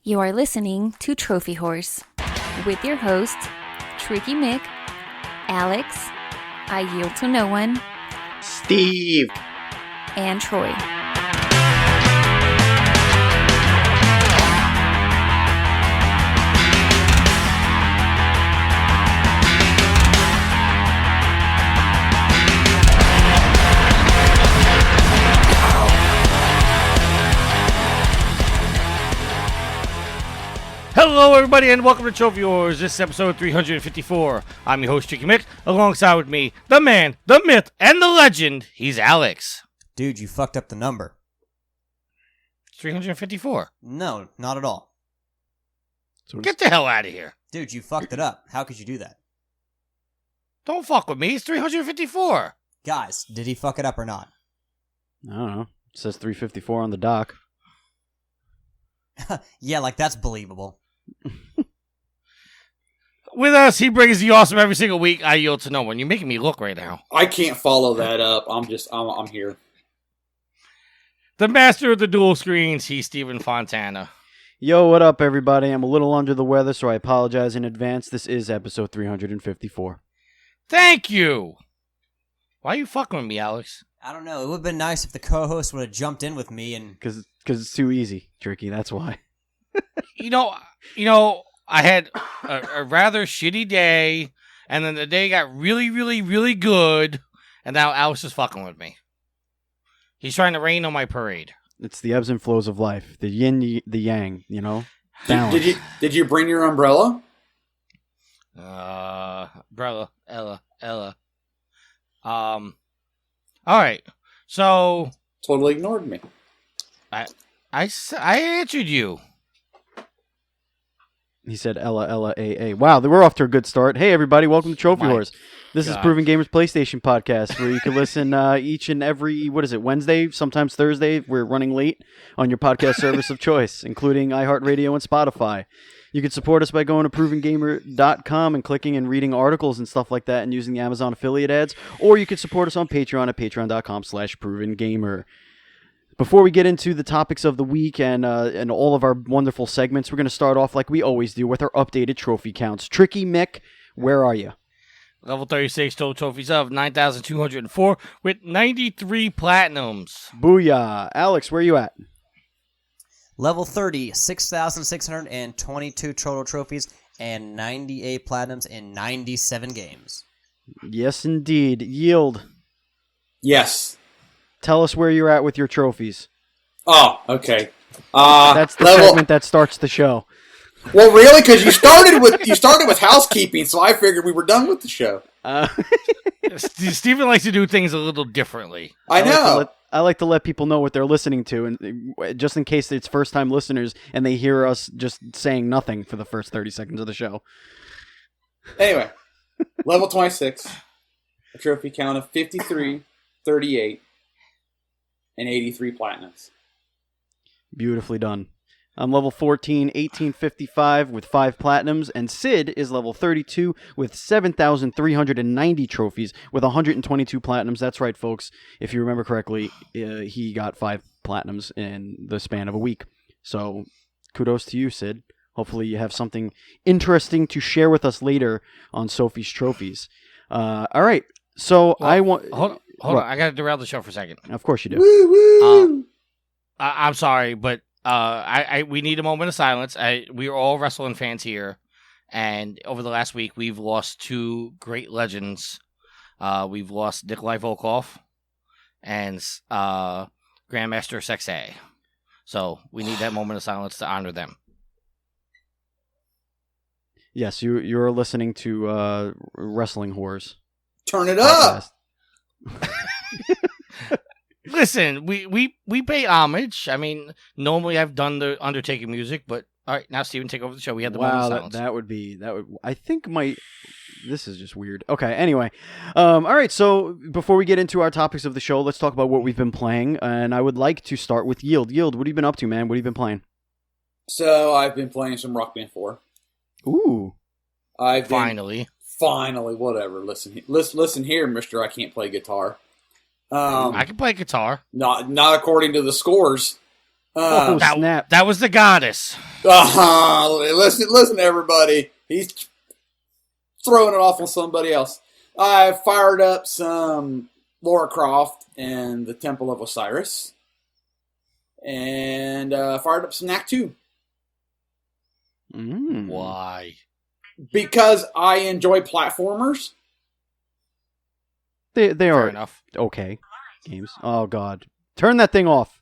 You are listening to Trophy Horse with your hosts, Tricky Mick, Alex, I Yield to No One, Steve, and Troy. Hello, everybody, and welcome to Trophy Wars. This is episode 354. I'm your host, Tricky Mick. Alongside with me, the man, the myth, and the legend. He's Alex. Dude, you fucked up the number. 354. No, not at all. So get the hell out of here. Dude, you fucked it up. How could you do that? Don't fuck with me. It's 354. Guys, did he fuck it up or not? I don't know. It says 354 on the dock. Yeah, like that's believable. With us, he brings the awesome every single week. I yield to no one. You're making me look right now. I can't follow that up. I'm here. The master of the dual screens, he's Steven Fontana. Yo, what up, everybody? I'm a little under the weather, so I apologize in advance. This is episode 354. Thank you. Why are you fucking with me, Alex? I don't know. It would have been nice if the co-host would have jumped in with me and... Because it's too easy, Tricky. That's why. You know, I had a rather shitty day, and then the day got really, really, really good, and now Alex is fucking with me. He's trying to rain on my parade. It's the ebbs and flows of life. The yin, the yang, you know? Balance. Did you bring your umbrella? Umbrella, Ella. All right. So Totally ignored me. I answered you. He said Ella, A. Wow, we're off to a good start. Hey, everybody, welcome to Trophy Wars. This is Proven Gamers PlayStation Podcast, where you can listen each and every, Wednesday, sometimes Thursday. We're running late on your podcast service of choice, including iHeartRadio and Spotify. You can support us by going to provengamer.com and clicking and reading articles and stuff like that and using the Amazon affiliate ads, or you can support us on Patreon at patreon.com/provengamer. Before we get into the topics of the week and all of our wonderful segments, we're going to start off like we always do with our updated trophy counts. Tricky Mick, where are you? Level 36 total trophies of 9,204 with 93 platinums. Booyah. Alex, where are you at? Level 30, 6,622 total trophies and 98 platinums in 97 games. Yes, indeed. Yield. Yes. Tell us where you're at with your trophies. Oh, okay. That's the segment that starts the show. Well, really, because you started with housekeeping, so I figured we were done with the show. Steven likes to do things a little differently. I know. I like to let people know what they're listening to, and just in case it's first-time listeners and they hear us just saying nothing for the first 30 seconds of the show. Anyway, level 26, a trophy count of 53, 38, and 83 platinums. Beautifully done. I'm level 14, 1855 with 5 platinums, and Sid is level 32 with 7,390 trophies with 122 platinums. That's right, folks. If you remember correctly, he got 5 platinums in the span of a week. So, kudos to you, Sid. Hopefully you have something interesting to share with us later on Sophie's Trophies. All right, so well, I want... Hold on, I got to derail the show for a second. Of course you do. Woo-woo! I'm sorry, but... we need a moment of silence. We are all wrestling fans here, and over the last week, we've lost 2 great legends. We've lost Nikolai Volkov and Grandmaster Sexay. So we need that moment of silence to honor them. Yes, you're listening to Wrestling Whores. Turn it up! Listen, we pay homage. I mean, normally I've done the Undertaker music, but all right, now Steven, take over the show. We had the moment of silence. that would. I think this is just weird. Okay, anyway, all right. So before we get into our topics of the show, let's talk about what we've been playing, and I would like to start with Yield. Yield, what have you been up to, man? What have you been playing? So I've been playing some Rock Band 4. Ooh, Finally, whatever. Listen here, Mister. I can't play guitar. I can play guitar. Not according to the scores. Oh, Uh, snap. That was the goddess. listen, everybody. He's throwing it off on somebody else. I fired up some Lara Croft and the Temple of Osiris. And fired up some Knack 2. Why? Because I enjoy platformers. They Fair are enough. okay games. Oh, God. Turn that thing off.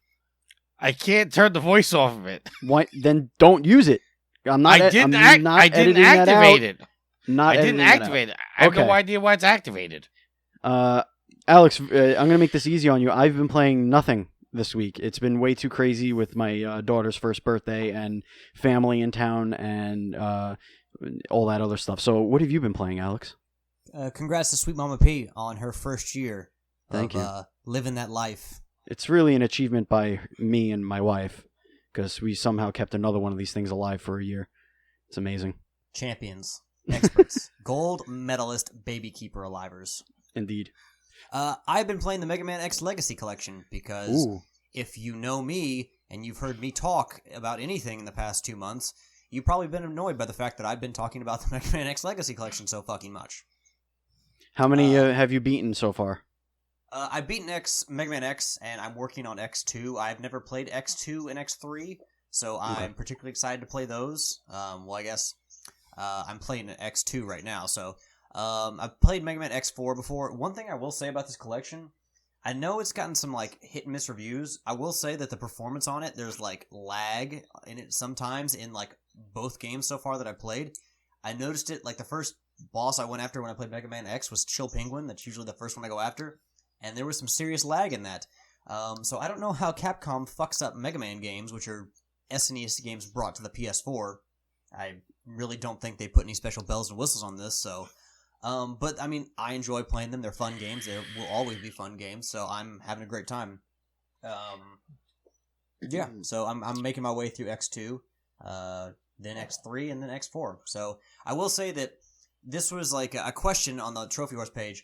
I can't turn the voice off of it. Why? Then don't use it. I didn't activate it. Not I didn't activate it. I have no idea why it's activated. Alex, I'm going to make this easy on you. I've been playing nothing this week. It's been way too crazy with my daughter's first birthday and family in town and all that other stuff. So what have you been playing, Alex? Congrats to Sweet Mama P on her first year Thank of you. Living that life. It's really an achievement by me and my wife because we somehow kept another one of these things alive for a year. It's amazing. Champions. Experts. Gold medalist baby keeper alivers. Indeed. I've been playing the Mega Man X Legacy Collection because Ooh. if you know me and you've heard me talk about anything in the past 2 months, you've probably been annoyed by the fact that I've been talking about the Mega Man X Legacy Collection so fucking much. How many have you beaten so far? I've beaten Mega Man X, and I'm working on X2. I've never played X2 and X3, so I'm particularly excited to play those. I guess I'm playing X2 right now, so I've played Mega Man X4 before. One thing I will say about this collection, I know it's gotten some like hit and miss reviews. I will say that the performance on it, there's like lag in it sometimes in like both games so far that I've played. I noticed it like the first boss I went after when I played Mega Man X was Chill Penguin. That's usually the first one I go after. And there was some serious lag in that. So I don't know how Capcom fucks up Mega Man games, which are SNES games brought to the PS4. I really don't think they put any special bells and whistles on this, so... but, I mean, I enjoy playing them. They're fun games. They will always be fun games, so I'm having a great time. Yeah, so I'm making my way through X2, then X3, and then X4. So I will say that this was like a question on the Trophy Horse page,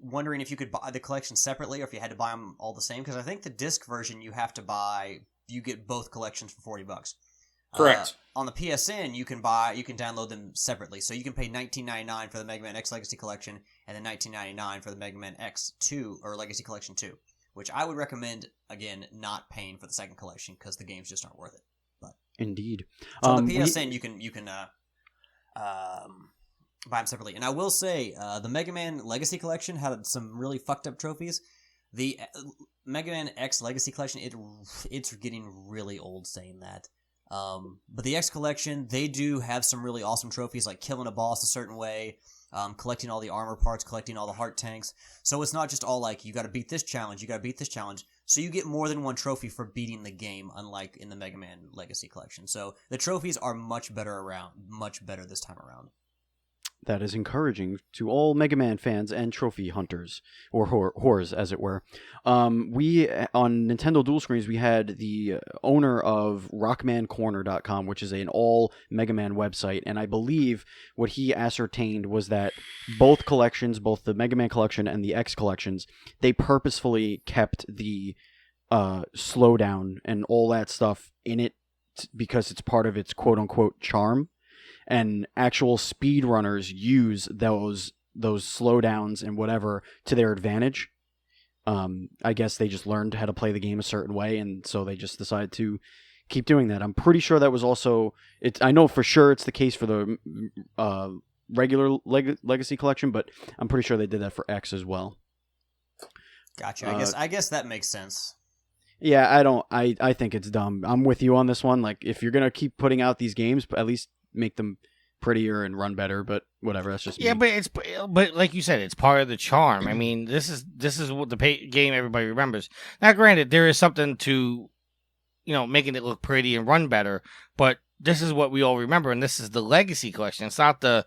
wondering if you could buy the collection separately or if you had to buy them all the same, because I think the disc version you have to buy, you get both collections for $40. Correct. On the PSN, you can download them separately. So you can pay $19.99 for the Mega Man X Legacy Collection and then $19.99 for the Mega Man X2 or Legacy Collection 2, which I would recommend, again, not paying for the second collection because the games just aren't worth it. But Indeed. so on the PSN, you can buy them separately. And I will say, the Mega Man Legacy Collection had some really fucked up trophies. The Mega Man X Legacy Collection, it's getting really old saying that. But the X Collection, they do have some really awesome trophies, like killing a boss a certain way, collecting all the armor parts, collecting all the heart tanks. So it's not just all like, you gotta beat this challenge, you gotta beat this challenge. So you get more than one trophy for beating the game, unlike in the Mega Man Legacy Collection. So the trophies are much better this time around. That is encouraging to all Mega Man fans and trophy hunters, or whores, as it were. We, on Nintendo Dual Screens, we had the owner of RockmanCorner.com, which is an all Mega Man website, and I believe what he ascertained was that both collections, both the Mega Man collection and the X collections, they purposefully kept the slowdown and all that stuff in it because it's part of its quote-unquote charm. And actual speedrunners use those slowdowns and whatever to their advantage. I guess they just learned how to play the game a certain way, and so they just decided to keep doing that. I'm pretty sure that was also... I know for sure it's the case for the regular Legacy Collection, but I'm pretty sure they did that for X as well. Gotcha. I guess that makes sense. Yeah, I think it's dumb. I'm with you on this one. Like, if you're going to keep putting out these games, at least make them prettier and run better, but whatever, that's just me. But like you said, it's part of the charm. I mean, this is what the game everybody remembers. Now, granted, there is something to, making it look pretty and run better, but this is what we all remember, and this is the Legacy Collection. It's not the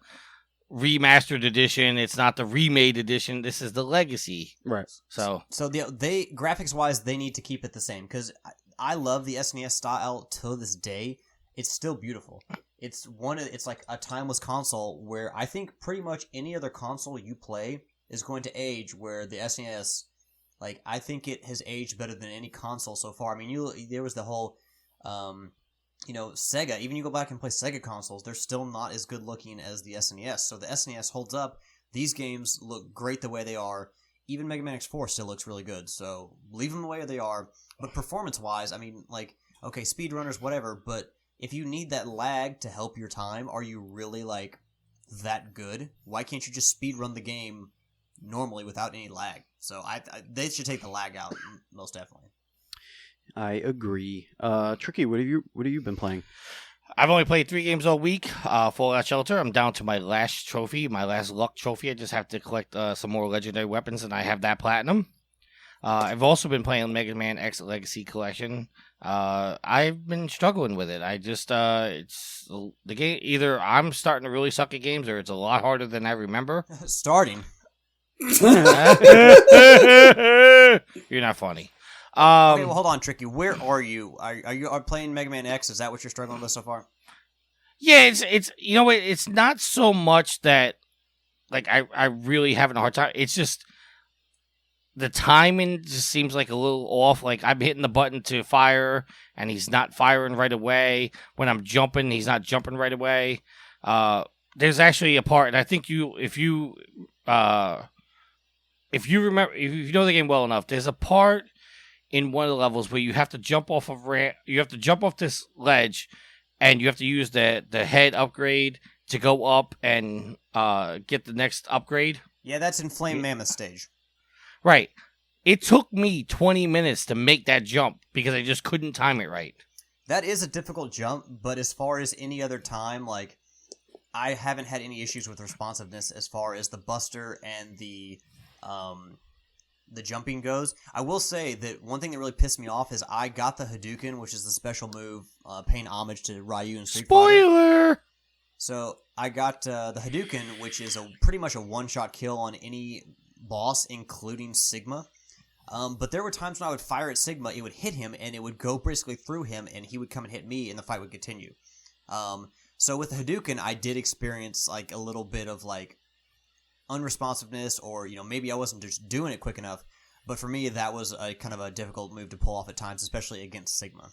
remastered edition, it's not the remade edition, this is the Legacy. Right. So they graphics wise, they need to keep it the same, because I love the SNES style to this day. It's still beautiful. It's like a timeless console where I think pretty much any other console you play is going to age where the SNES, like, I think it has aged better than any console so far. I mean, there was the whole Sega, even you go back and play Sega consoles, they're still not as good looking as the SNES. So the SNES holds up. These games look great the way they are. Even Mega Man X4 still looks really good. So leave them the way they are. But performance-wise, I mean, like, okay, speedrunners, whatever, but if you need that lag to help your time, are you really, like, that good? Why can't you just speedrun the game normally without any lag? So they should take the lag out, most definitely. I agree. Tricky, what have you been playing? I've only played 3 games all week. Fallout Shelter. I'm down to my last trophy, my last luck trophy. I just have to collect some more legendary weapons, and I have that platinum. I've also been playing Mega Man X Legacy Collection. I've been struggling with it. I just it's the game. Either I'm starting to really suck at games, or it's a lot harder than I remember. Starting. You're not funny. Okay, well, hold on, Tricky. Where are you? Are you playing Mega Man X? Is that what you're struggling with so far? Yeah, it's it's not so much that like I really having a hard time. It's just the timing just seems like a little off. Like I'm hitting the button to fire, and he's not firing right away. When I'm jumping, he's not jumping right away. There's actually a part, and I think if you know the game well enough, there's a part in one of the levels where you have to jump off of you have to jump off this ledge, and you have to use the head upgrade to go up and get the next upgrade. Yeah, that's in Flame Mammoth stage. Right. It took me 20 minutes to make that jump because I just couldn't time it right. That is a difficult jump, but as far as any other time, like, I haven't had any issues with responsiveness as far as the Buster and the jumping goes. I will say that one thing that really pissed me off is I got the Hadouken, which is the special move paying homage to Ryu and Street Fighter. Spoiler! So I got the Hadouken, which is pretty much a one-shot kill on any boss, including Sigma. But there were times when I would fire at Sigma, it would hit him, and it would go basically through him, and he would come and hit me, and the fight would continue. So with the Hadouken, I did experience like a little bit of like unresponsiveness, or maybe I wasn't just doing it quick enough. But for me, that was a kind of a difficult move to pull off at times, especially against Sigma.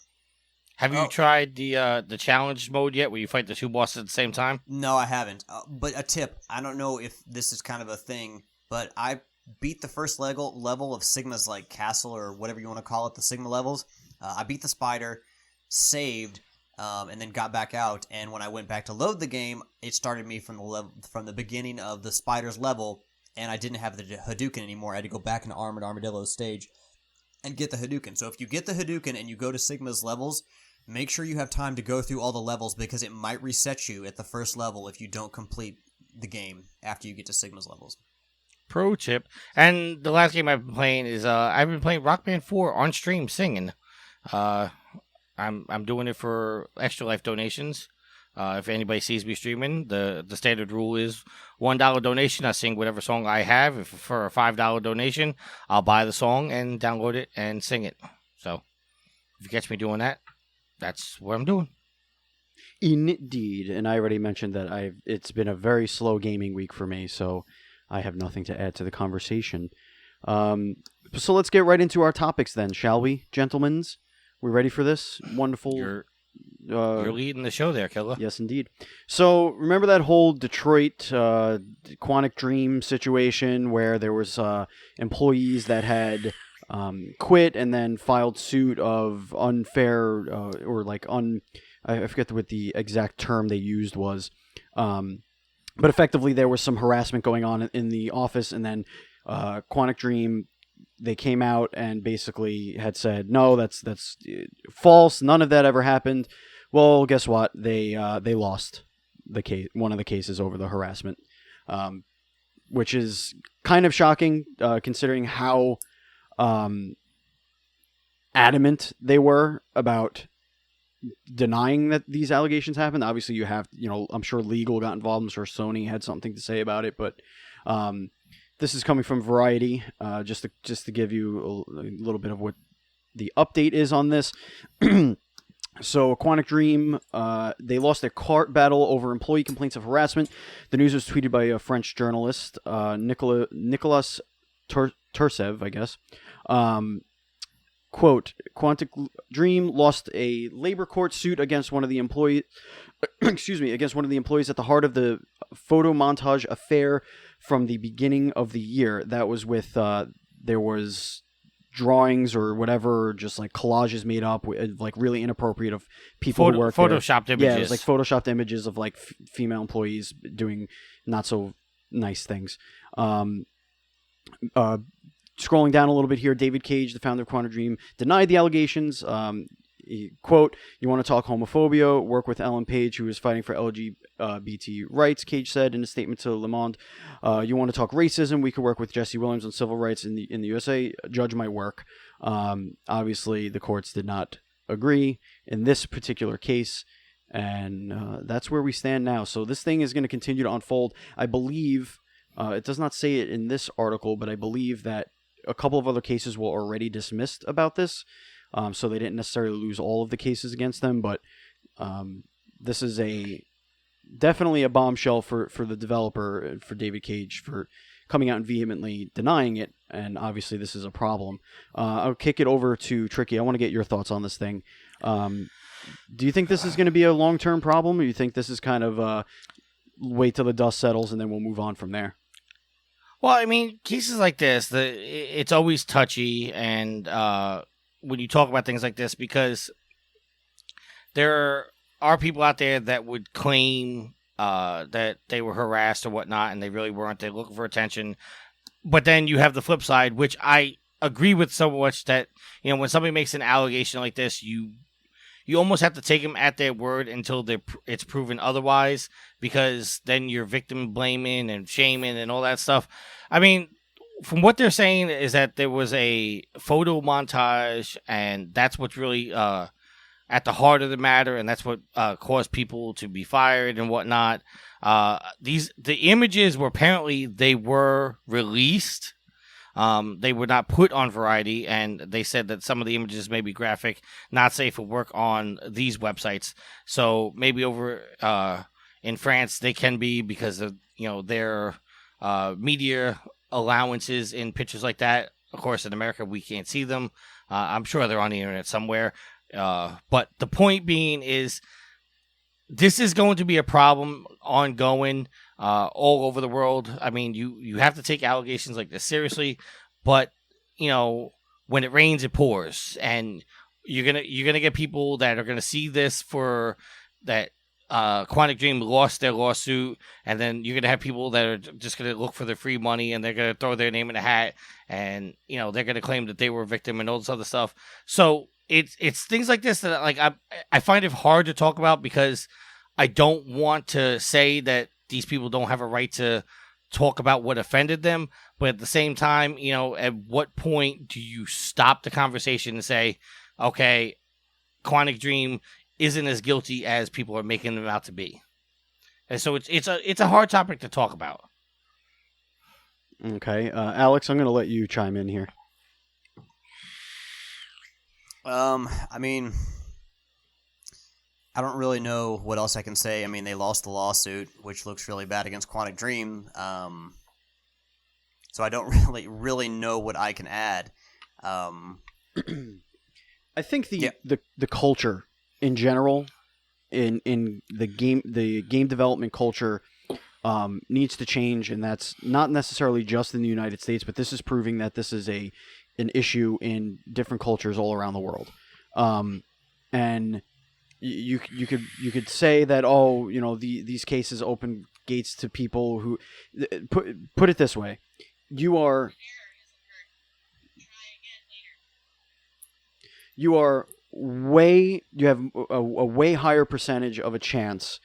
Have you tried the challenge mode yet, where you fight the 2 bosses at the same time? No, I haven't. But a tip, I don't know if this is kind of a thing, but I beat the first level of Sigma's like castle, or whatever you want to call it, the Sigma levels. I beat the spider, saved, and then got back out. And when I went back to load the game, it started me from the beginning of the spider's level, and I didn't have the Hadouken anymore. I had to go back into Armored Armadillo's stage and get the Hadouken. So if you get the Hadouken and you go to Sigma's levels, make sure you have time to go through all the levels, because it might reset you at the first level if you don't complete the game after you get to Sigma's levels. Pro tip. And the last game I've been playing is I've been playing Rock Band 4 on stream singing. I'm doing it for Extra Life donations. If anybody sees me streaming, the standard rule is $1 donation. I sing whatever song I have. If for a $5 donation, I'll buy the song and download it and sing it. So if you catch me doing that, that's what I'm doing. Indeed, and I already mentioned that it's been a very slow gaming week for me, so I have nothing to add to the conversation. So let's get right into our topics then, shall we, gentlemens? We ready for this? Wonderful. You're leading the show there, Killa. Yes, indeed. So remember that whole Detroit Quantic Dream situation where there was employees that had quit and then filed suit of unfair I forget what the exact term they used was. But effectively, there was some harassment going on in the office, and then Quantic Dream, they came out and basically had said, no, that's false. None of that ever happened. Well, guess what? They lost the case, one of the cases over the harassment, which is kind of shocking considering how adamant they were about denying that these allegations happened. Obviously, you have, I'm sure legal got involved. I'm sure Sony had something to say about it, but this is coming from Variety, just to give you a little bit of what the update is on this. So, Quantic Dream, they lost their court battle over employee complaints of harassment. The news was tweeted by a French journalist, Nicolas Turcev, I guess. quote, Quantic Dream lost a labor court suit against one of the employees. Against one of the employees at the heart of the photo montage affair from the beginning of the year. That was with there was drawings or whatever, just like collages made up, like really inappropriate of people who work photoshopped there. images. Yeah, it was like photoshopped images of like female employees doing not so nice things. Scrolling down a little bit here, David Cage, the founder of Quantum Dream, denied the allegations. Quote, "You want to talk homophobia? Work with Ellen Page, who is fighting for LGBT rights," Cage said in a statement to Le Monde. "You want to talk racism? We could work with Jesse Williams on civil rights in the USA. Judge my work." Obviously, the courts did not agree in this particular case, and that's where we stand now. So this thing is going to continue to unfold. I believe, it does not say it in this article, but I believe that a couple of other cases were already dismissed about this. So they didn't necessarily lose all of the cases against them, but this is definitely a bombshell for the developer, for David Cage, for coming out and vehemently denying it, and obviously this is a problem. I'll kick it over to Tricky. I want to get your thoughts on this thing. Do you think this is going to be a long-term problem, or do you think this is kind of wait till the dust settles and then we'll move on from there? Well, I mean, cases like this, it's always touchy, and when you talk about things like this, because there are people out there that would claim that they were harassed or whatnot, and they really weren't. They're looking for attention. But then you have the flip side, which I agree with so much, that when somebody makes an allegation like this, you almost have to take them at their word until it's proven otherwise, because then you're victim blaming and shaming and all that stuff. I mean, from what they're saying is that there was a photo montage, and that's what's really at the heart of the matter, and that's what caused people to be fired and whatnot. The images were apparently they were released. They were not put on Variety, and they said that some of the images may be graphic, not safe for work on these websites. So maybe over in France they can be, because of their media allowances in pictures like that. Of course, in America we can't see them. I'm sure they're on the internet somewhere. But the point being is, this is going to be a problem ongoing all over the world. I mean, you have to take allegations like this seriously, but when it rains, it pours, and you're gonna get people that are gonna see this for that. Quantic Dream lost their lawsuit, and then you're gonna have people that are just gonna look for their free money, and they're gonna throw their name in a hat, and they're gonna claim that they were a victim and all this other stuff. So it's things like this that I find it hard to talk about, because I don't want to say that these people don't have a right to talk about what offended them, but at the same time, at what point do you stop the conversation and say, okay, Quantic Dream isn't as guilty as people are making them out to be? And so it's a hard topic to talk about. Okay, Alex, I'm going to let you chime in here. I mean, I don't really know what else I can say. I mean, they lost the lawsuit, which looks really bad against Quantic Dream. So I don't really know what I can add. I think the culture in general, in the game development culture, needs to change, and that's not necessarily just in the United States, but this is proving that this is an issue in different cultures all around the world. And you could say that these cases open gates to people who put it this way: you have a way higher percentage of a chance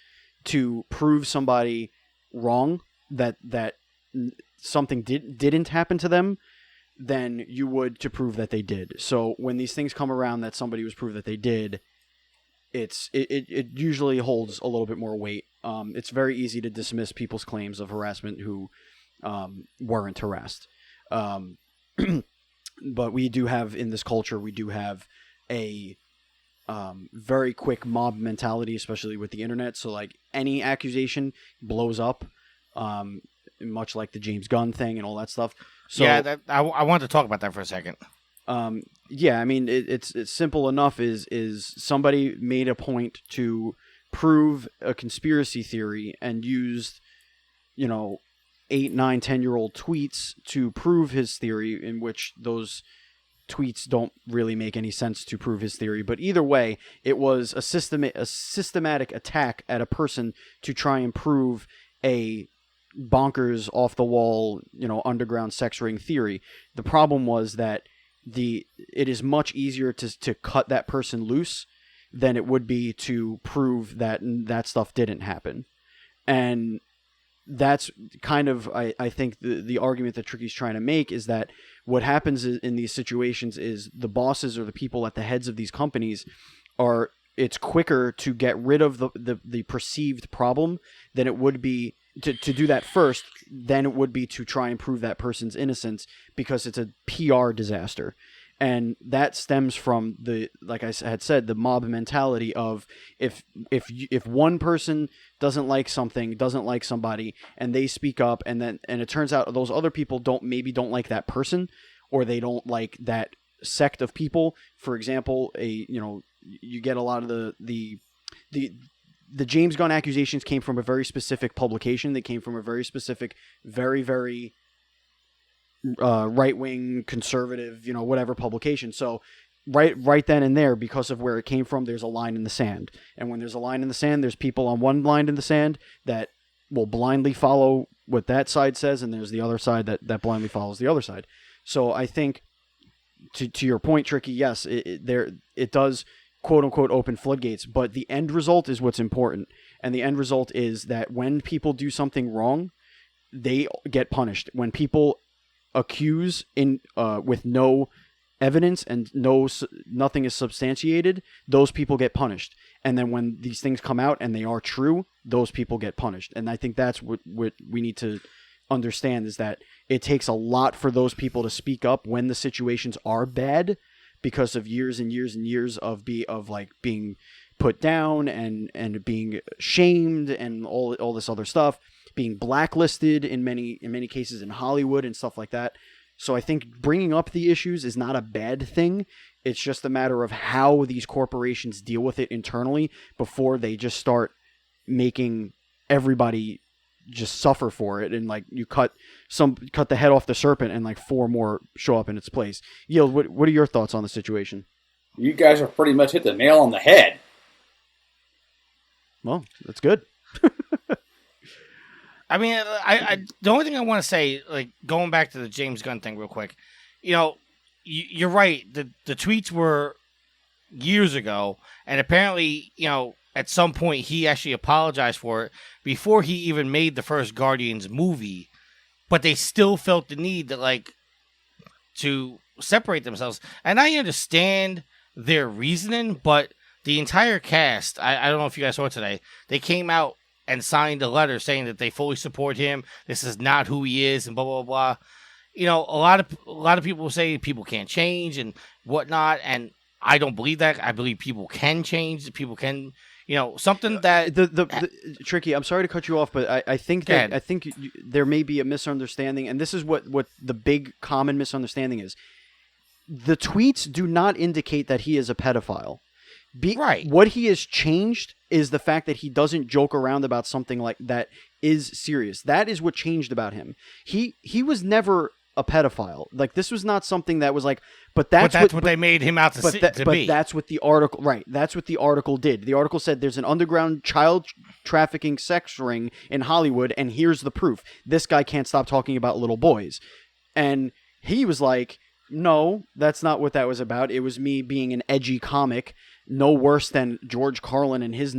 to prove somebody wrong, that something didn't happen to them, than you would to prove that they did. So when these things come around that somebody was proved that they did, it usually holds a little bit more weight. It's very easy to dismiss people's claims of harassment who weren't harassed. But we do have, in this culture, a very quick mob mentality, especially with the internet. So like any accusation blows up, much like the James Gunn thing and all that stuff. So, yeah, I wanted to talk about that for a second. Yeah, I mean, it's simple enough. Is somebody made a point to prove a conspiracy theory and used, 8, 9, 10-year-old tweets to prove his theory, in which those tweets don't really make any sense to prove his theory. But either way, it was a systematic attack at a person to try and prove a bonkers, off the wall, underground sex ring theory. The problem was that it is much easier to cut that person loose than it would be to prove that stuff didn't happen. And that's kind of, I think, the argument that Tricky's trying to make is that what happens in these situations is the bosses or the people at the heads of these companies it's quicker to get rid of the perceived problem than it would be to do that first than it would be to try and prove that person's innocence, because it's a PR disaster. And that stems from like I had said, the mob mentality of if one person doesn't like somebody, and they speak up, and it turns out those other people don't like that person, or they don't like that sect of people. For example, you get a lot of the James Gunn accusations came from a very specific publication. They came from a very specific, very, very right-wing, conservative, whatever publication. So right then and there, because of where it came from, there's a line in the sand. And when there's a line in the sand, there's people on one line in the sand that will blindly follow what that side says, and there's the other side that blindly follows the other side. So I think, to your point, Tricky, yes, it does, quote-unquote, open floodgates, but the end result is what's important. And the end result is that when people do something wrong, they get punished. When people accuse with no evidence and nothing is substantiated, those people get punished. And then when these things come out and they are true, those people get punished. And I think that's what we need to understand, is that it takes a lot for those people to speak up when the situations are bad, because of years and years and years of being put down and being shamed and all this other stuff, being blacklisted in many cases in Hollywood and stuff like that. So I think bringing up the issues is not a bad thing. It's just a matter of how these corporations deal with it internally before they just start making everybody just suffer for it, and you cut the head off the serpent and 4 more show up in its place. Yield, what are your thoughts on the situation? You guys have pretty much hit the nail on the head. Well, that's good. I mean, I the only thing I want to say, going back to the James Gunn thing real quick, you're right. The tweets were years ago, and apparently, at some point he actually apologized for it before he even made the first Guardians movie, but they still felt the need to separate themselves. And I understand their reasoning, but the entire cast, I don't know if you guys saw it today, they came out and signed a letter saying that they fully support him. This is not who he is, and blah, blah, blah. A lot of people say people can't change and whatnot, and I don't believe that. I believe people can change. People can, something that the Tricky. I'm sorry to cut you off, but I think there may be a misunderstanding, and this is what the big common misunderstanding is. The tweets do not indicate that he is a pedophile. Right. What he has changed is the fact that he doesn't joke around about something like that is serious. That is what changed about him. He was never a pedophile. This was not something that was but that's what they made him out to be. But that's what the article, right? That's what the article did. The article said there's an underground child trafficking sex ring in Hollywood, and here's the proof. This guy can't stop talking about little boys. And he was like, no, that's not what that was about. It was me being an edgy comic, no worse than George Carlin and his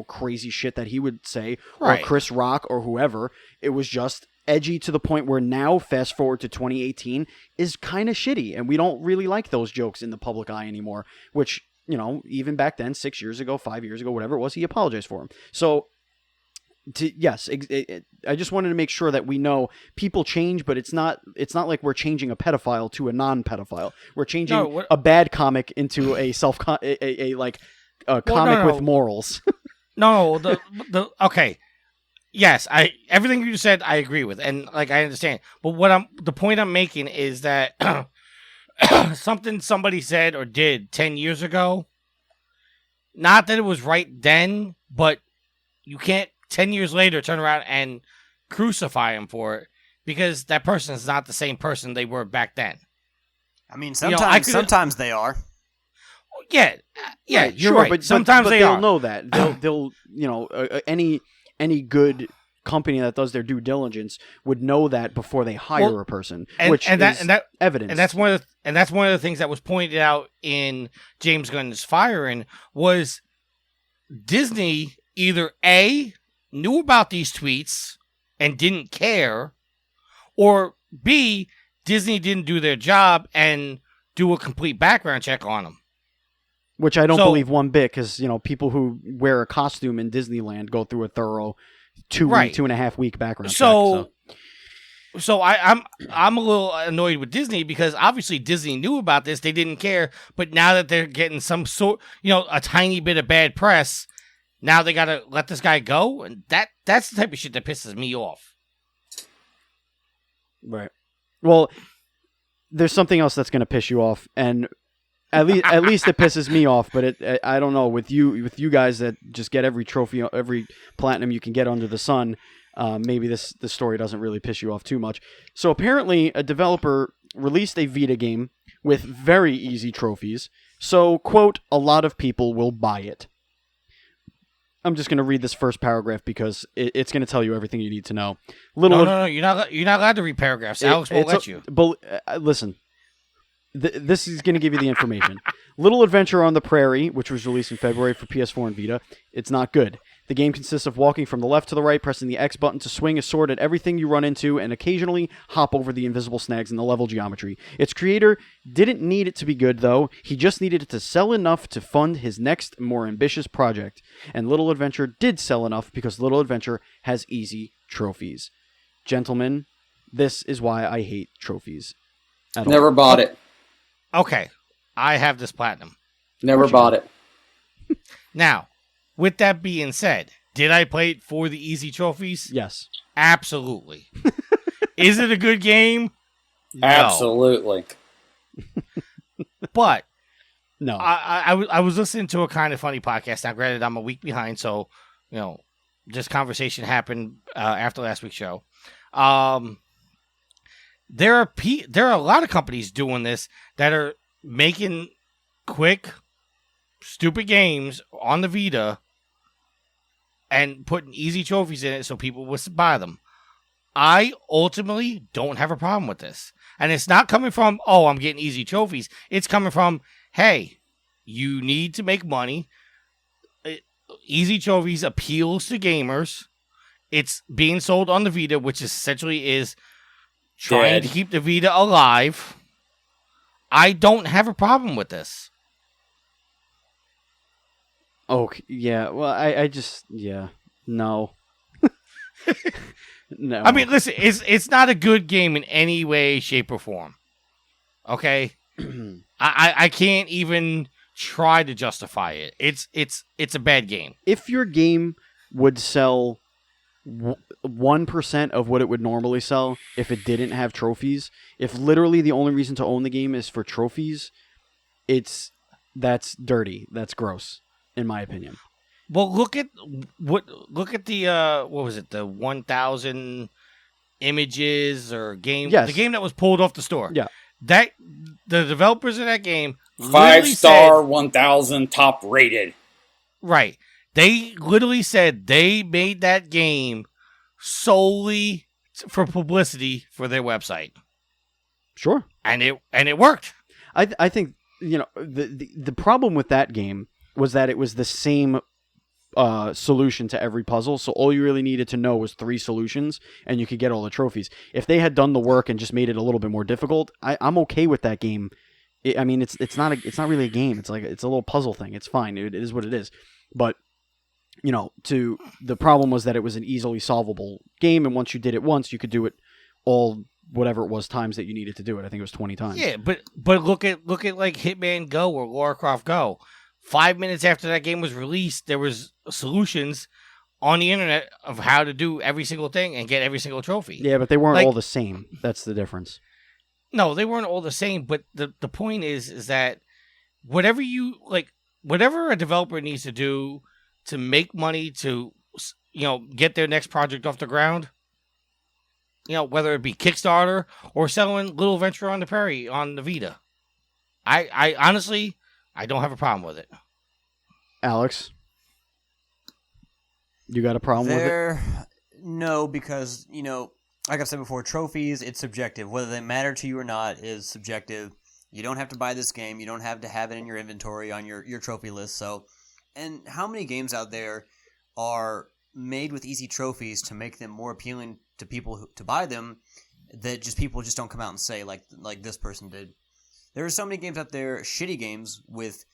crazy shit that he would say, right, or Chris Rock or whoever. It was just edgy to the point where now, fast forward to 2018, is kind of shitty, and we don't really like those jokes in the public eye anymore, which, even back then, 6 years ago, 5 years ago, whatever it was, he apologized for him. So I just wanted to make sure that we know people change, but it's not like we're changing a pedophile to a non-pedophile. We're changing a bad comic into a comic with morals. Okay. Yes, everything you said I agree with, and I understand. But the point I'm making is that something somebody said or did 10 years ago. Not that it was right then, but you can't 10 years later turn around and crucify him for it because that person is not the same person they were back then. I mean, sometimes they are. Yeah, right, you're sure, right. But sometimes but they they'll are. know that. They'll any good company that does their due diligence would know that before they hire a person, which is evidence. And that's one of the things that was pointed out in James Gunn's firing was Disney either A, knew about these tweets and didn't care, or B, Disney didn't do their job and do a complete background check on them. Which I don't believe one bit, because people who wear a costume in Disneyland go through a thorough 2.5 week background check. So I'm a little annoyed with Disney because obviously Disney knew about this, they didn't care, but now that they're getting some sort, a tiny bit of bad press, now they gotta let this guy go, and that's the type of shit that pisses me off. Right. Well, there's something else that's gonna piss you off, and at least it pisses me off, but I don't know, with you guys that just get every trophy, every platinum you can get under the sun. Maybe this story doesn't really piss you off too much. So apparently a developer released a Vita game with very easy trophies. So, quote, a lot of people will buy it. I'm just going to read this first paragraph because it's going to tell you everything you need to know. No, you're not allowed to read paragraphs. Alex won't let you. Listen, this is going to give you the information. Little Adventure on the Prairie, which was released in February for PS4 and Vita, it's not good. The game consists of walking from the left to the right, pressing the X button to swing a sword at everything you run into, and occasionally hop over the invisible snags in the level geometry. Its creator didn't need it to be good, though. He just needed it to sell enough to fund his next, more ambitious project. And Little Adventure did sell enough because Little Adventure has easy trophies. Gentlemen, this is why I hate trophies. Never bought it. Okay, I have this platinum. Never bought it. Now, with that being said, did I play it for the easy trophies? Yes. Absolutely. Is it a good game? No. Absolutely. But no, I was listening to a Kind of Funny podcast. Now, granted, I'm a week behind, so this conversation happened after last week's show. There are a lot of companies doing this that are making quick, stupid games on the Vita and putting easy trophies in it so people will buy them. I ultimately don't have a problem with this. And it's not coming from, oh, I'm getting easy trophies. It's coming from, hey, you need to make money. Easy trophies appeals to gamers. It's being sold on the Vita, which essentially is trying to keep the Vita alive. I don't have a problem with this. Okay, yeah. Well, I just, no. No. I mean, listen, it's not a good game in any way, shape, or form. Okay? I can't even try to justify it. It's a bad game. If your game would sell 1% of what it would normally sell if it didn't have trophies, if literally the only reason to own the game is for trophies, that's dirty. That's gross, in my opinion. Well, look at the what was it? The 1,000 images or game? Yes. The game that was pulled off the store. Yeah. That the developers of that game 5-star, 1,000 top rated. Right. They literally said they made that game solely for publicity for their website. Sure. And it worked. I think the problem with that game was that it was the same solution to every puzzle, so all you really needed to know was 3 solutions, and you could get all the trophies. If they had done the work and just made it a little bit more difficult, I'm okay with that game. I mean, it's not really a game. It's a little puzzle thing. It's fine. It is what it is. But the problem was that it was an easily solvable game, and once you did it once, you could do it all whatever it was times that you needed to do it. I think it was 20 times. Yeah, but look at like Hitman Go or Lara Croft Go. 5 minutes after that game was released, there was solutions on the internet of how to do every single thing and get every single trophy. Yeah, but they weren't all the same. That's the difference. No, they weren't all the same. But the point is that whatever whatever a developer needs to do to make money to get their next project off the ground, whether it be Kickstarter or selling Little Adventure on the Prairie on the Vita, I honestly I don't have a problem with it. Alex, you got a problem with it? No, because like I've said before, trophies, it's subjective. Whether they matter to you or not is subjective. You don't have to buy this game. You don't have to have it in your inventory on your trophy list. So, and how many games out there are made with easy trophies to make them more appealing to people to buy them that people just don't come out and say like this person did. There are so many games out there, shitty games with,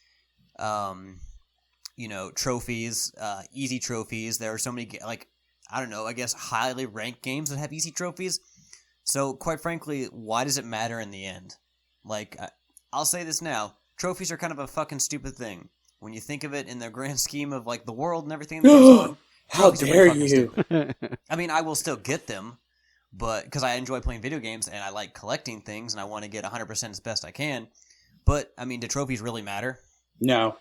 trophies, easy trophies. There are so many I guess highly ranked games that have easy trophies. So, quite frankly, why does it matter in the end? I'll say this now. Trophies are kind of a fucking stupid thing. When you think of it in the grand scheme of, the world and everything that goes on. How dare you? I mean, I will still get them, but because I enjoy playing video games and I like collecting things and I want to get 100% as best I can. But, I mean, do trophies really matter? No.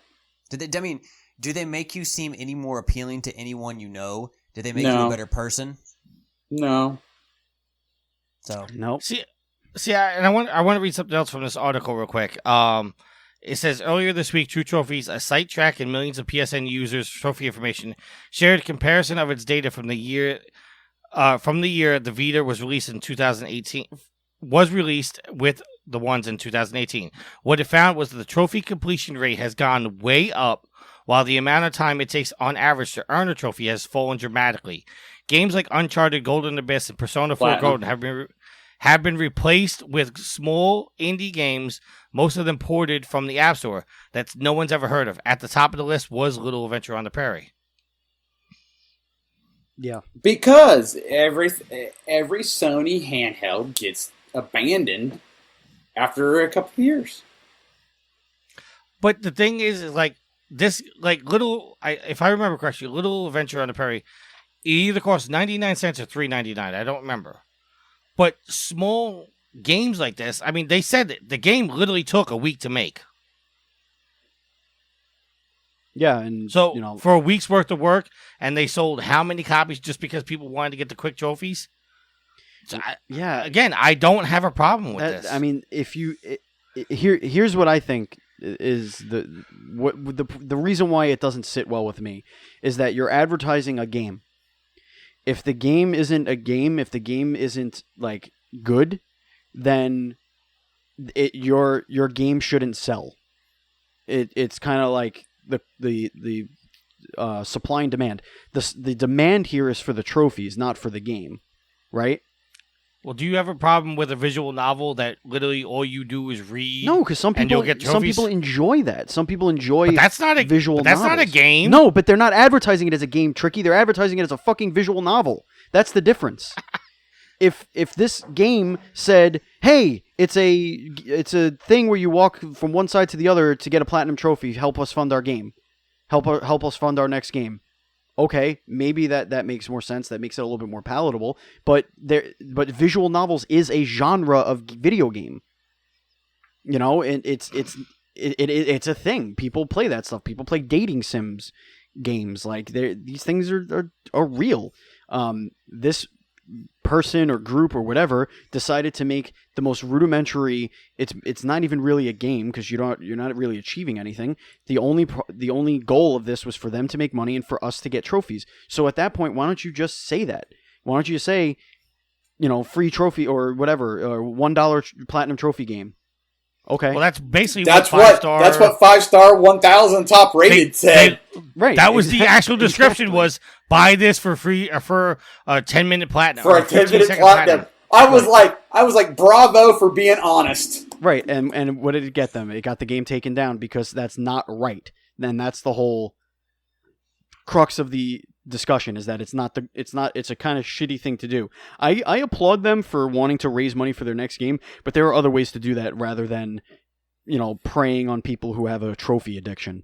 Do they make you seem any more appealing to anyone you know? Did they make you a better person? No. So nope. See, and I want to read something else from this article real quick. It says earlier this week, True Trophies, a site tracking millions of PSN users' trophy information, shared a comparison of its data from the year the Vita was released in 2018. Was released with the ones in 2018. What it found was that the trophy completion rate has gone way up, while the amount of time it takes on average to earn a trophy has fallen dramatically. Games like Uncharted, Golden Abyss, and Persona 4 Golden have been replaced with small indie games, most of them ported from the App Store, that no one's ever heard of. At the top of the list was Little Adventure on the Prairie. Yeah. Because every Sony handheld gets abandoned after a couple of years. But the thing is this, if I remember correctly, Little Adventure on the Prairie, it either cost 99 cents or $3.99. I don't remember. But small games like this, I mean, they said that the game literally took a week to make. Yeah, and so for a week's worth of work, and they sold how many copies just because people wanted to get the quick trophies? So again, I don't have a problem with this. I mean, here's what I think is the reason why it doesn't sit well with me is that you're advertising a game. If the game isn't a game, if the game isn't good, then your game shouldn't sell. It's kind of like the supply and demand. The demand here is for the trophies, not for the game, right? Well, do you have a problem with a visual novel that literally all you do is read? No, because some people enjoy that. Some people enjoy that's not a visual that's novels. Not a game. No, but they're not advertising it as a game, Tricky. They're advertising it as a fucking visual novel. That's the difference. If this game said, "Hey, it's a thing where you walk from one side to the other to get a platinum trophy. Help us fund our game. Help us fund our next game." Okay, maybe that makes more sense. That makes it a little bit more palatable. But visual novels is a genre of video game. And it's a thing. People play that stuff. People play dating sims games. These things are real. This person or group or whatever decided to make the most rudimentary. It's not even really a game because you're not really achieving anything. The only goal of this was for them to make money and for us to get trophies. So at that point, why don't you just say that? Why don't you say, free trophy or whatever, or $1 platinum trophy game? Okay. Well, that's basically that's what 5-star 1,000 top rated said. Right. That was the actual description was buy this for free or for a 10-minute platinum. For a 10-minute platinum. I was like, bravo for being honest. Right. And what did it get them? It got the game taken down because that's not right. Then that's the whole crux of the discussion is that it's a kind of shitty thing to do. I applaud them for wanting to raise money for their next game, but there are other ways to do that rather than, preying on people who have a trophy addiction.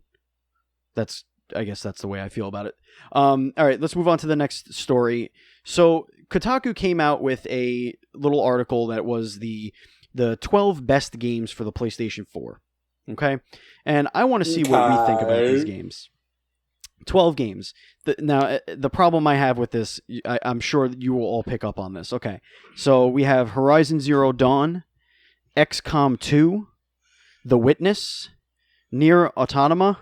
I guess that's the way I feel about it. All right, let's move on to the next story. So Kotaku came out with a little article that was the the 12 best games for the PlayStation 4. Okay? And I want to see what we think about these games. 12 games. Now, the problem I have with this, I'm sure that you will all pick up on this. Okay. So we have Horizon Zero Dawn, XCOM 2, The Witness, Nier Automata,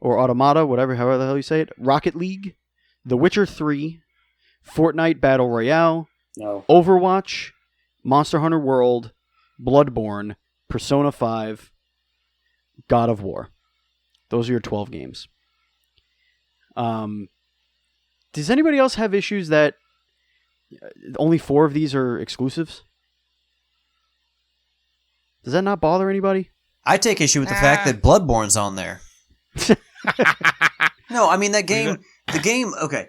or Automata, however the hell you say it, Rocket League, The Witcher 3, Fortnite Battle Royale, Overwatch, Monster Hunter World, Bloodborne, Persona 5, God of War. Those are your 12 games. Does anybody else have issues that only 4 of these are exclusives? Does that not bother anybody? I take issue with the fact that Bloodborne's on there. No, I mean, the game, okay.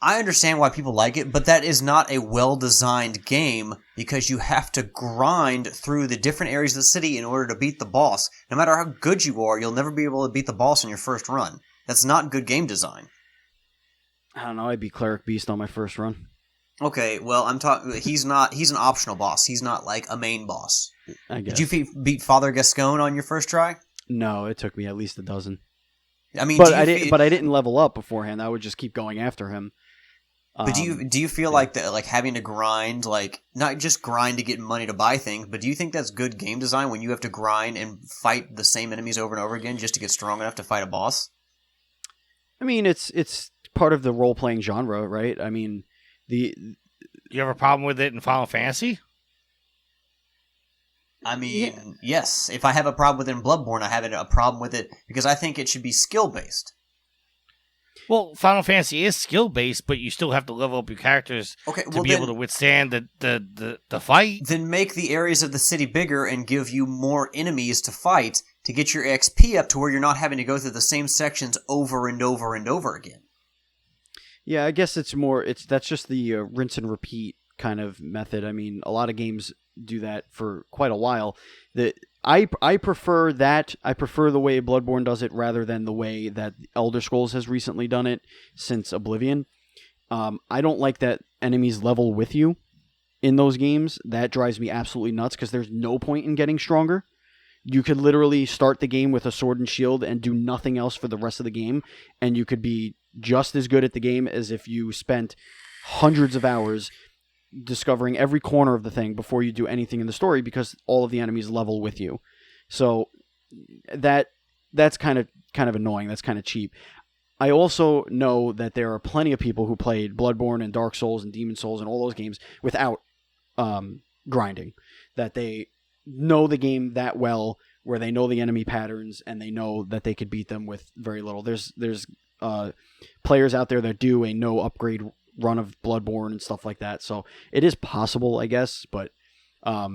I understand why people like it, but that is not a well-designed game because you have to grind through the different areas of the city in order to beat the boss. No matter how good you are, you'll never be able to beat the boss in your first run. That's not good game design. I don't know, I'd be Cleric Beast on my first run. Okay, well, I'm talking. He's an optional boss. He's not like a main boss. I guess. Did you beat Father Gascoigne on your first try? No, it took me at least a dozen. I mean, but I didn't level up beforehand. I would just keep going after him. But do you feel like that, like having to grind, like not just grind to get money to buy things, but do you think that's good game design when you have to grind and fight the same enemies over and over again just to get strong enough to fight a boss? I mean, it's part of the role playing genre, right? I mean, you have a problem with it in Final Fantasy? I mean, yes. If I have a problem with it in Bloodborne, I have a problem with it because I think it should be skill based. Well, Final Fantasy is skill-based, but you still have to level up your characters to be able to withstand the fight. Then make the areas of the city bigger and give you more enemies to fight to get your XP up to where you're not having to go through the same sections over and over and over again. Yeah, I guess that's just the rinse and repeat kind of method. I mean, a lot of games do that for quite a while. I prefer that. I prefer the way Bloodborne does it rather than the way that Elder Scrolls has recently done it since Oblivion. I don't like that enemies level with you in those games. That drives me absolutely nuts because there's no point in getting stronger. You could literally start the game with a sword and shield and do nothing else for the rest of the game, and you could be just as good at the game as if you spent hundreds of hours discovering every corner of the thing before you do anything in the story because all of the enemies level with you. So that's kind of annoying. That's kind of cheap. I also know that there are plenty of people who played Bloodborne and Dark Souls and Demon Souls and all those games without grinding. That they know the game that well, where they know the enemy patterns and they know that they could beat them with very little. There's players out there that do a no upgrade run of Bloodborne and stuff like that. So it is possible, I guess, but I